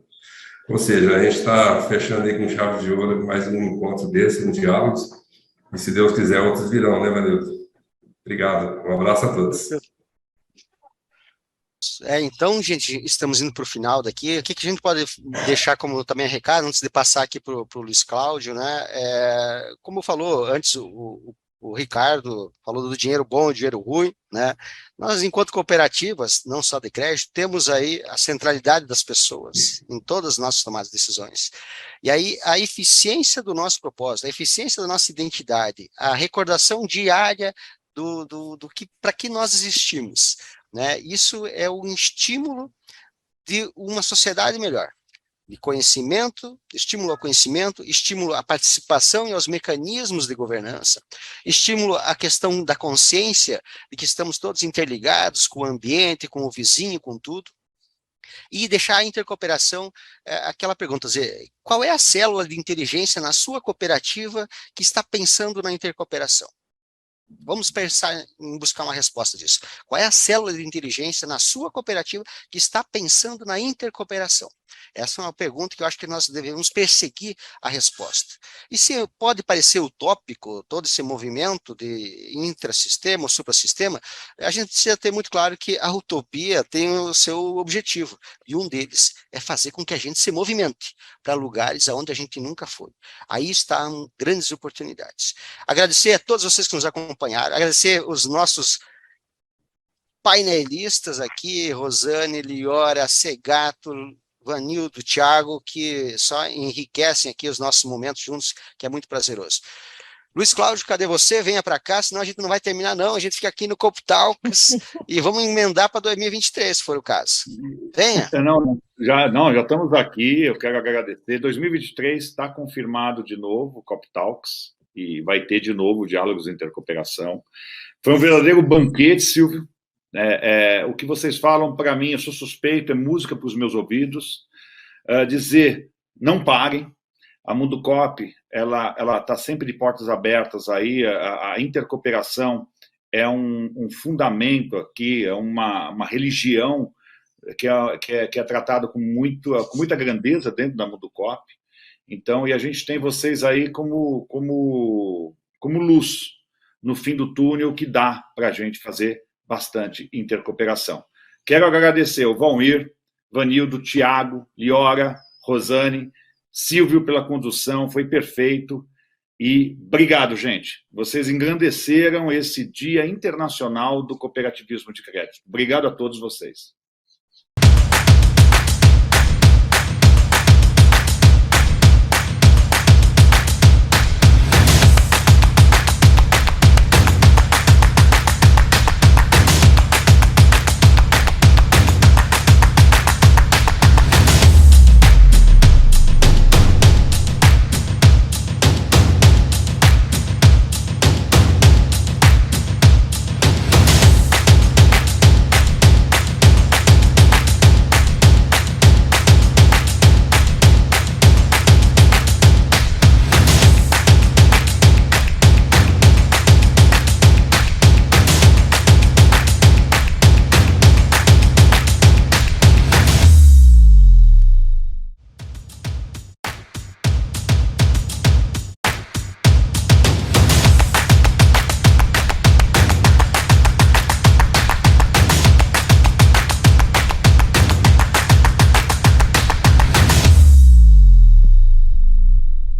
S6: Ou seja, a gente está fechando aí com chave de ouro mais um encontro desse, um Diálogos, e se Deus quiser, outros virão, né, Vanildo? Obrigado, um abraço a todos.
S2: Então, gente, estamos indo para o final daqui. O que a gente pode deixar como também recado, antes de passar aqui para o Luiz Cláudio, né? Como falou antes o Ricardo, falou do dinheiro bom e dinheiro ruim, né? Nós, enquanto cooperativas, não só de crédito, temos aí a centralidade das pessoas em todas as nossas tomadas de decisões. E aí a eficiência do nosso propósito, a eficiência da nossa identidade, a recordação diária do que, para que nós existimos, né? Isso é um estímulo de uma sociedade melhor. de conhecimento, estímulo ao conhecimento, estímulo à participação e aos mecanismos de governança, estímulo à questão da consciência, de que estamos todos interligados com o ambiente, com o vizinho, com tudo, e deixar a intercooperação, aquela pergunta, dizer, qual é a célula de inteligência na sua cooperativa que está pensando na intercooperação? Vamos pensar em buscar uma resposta disso. Qual é a célula de inteligência na sua cooperativa que está pensando na intercooperação? Essa é uma pergunta que eu acho que nós devemos perseguir a resposta. E se pode parecer utópico todo esse movimento de intrasistema ou suprassistema, a gente precisa ter muito claro que a utopia tem o seu objetivo, e um deles é fazer com que a gente se movimente para lugares aonde a gente nunca foi. Aí estão grandes oportunidades. Agradecer a todos vocês que nos acompanharam, agradecer os nossos painelistas aqui, Rosane, Liora, Segato, Vanildo, Thiago, que só enriquecem aqui os nossos momentos juntos, que é muito prazeroso. Luiz Cláudio, cadê você? Venha para cá, senão a gente não vai terminar não, a gente fica aqui no Coop Talks e vamos emendar para 2023, se for o caso. Venha.
S1: Não, já estamos aqui, eu quero agradecer. 2023 está confirmado de novo o Coop Talks e vai ter de novo diálogos de intercooperação. Foi um verdadeiro banquete, Silvio. O que vocês falam para mim, eu sou suspeito, é música para os meus ouvidos. Dizer, não parem. A Mundo Coop, ela está sempre de portas abertas aí. A intercooperação é um fundamento aqui, é uma religião que é tratada com muita grandeza dentro da Mundo Coop. Então, e a gente tem vocês aí como luz no fim do túnel que dá para a gente fazer bastante intercooperação. Quero agradecer ao Valmir, Vanildo, Thiago, Liora, Rosane, Silvio pela condução, foi perfeito. E obrigado, gente. Vocês engrandeceram esse Dia Internacional do Cooperativismo de Crédito. Obrigado a todos vocês.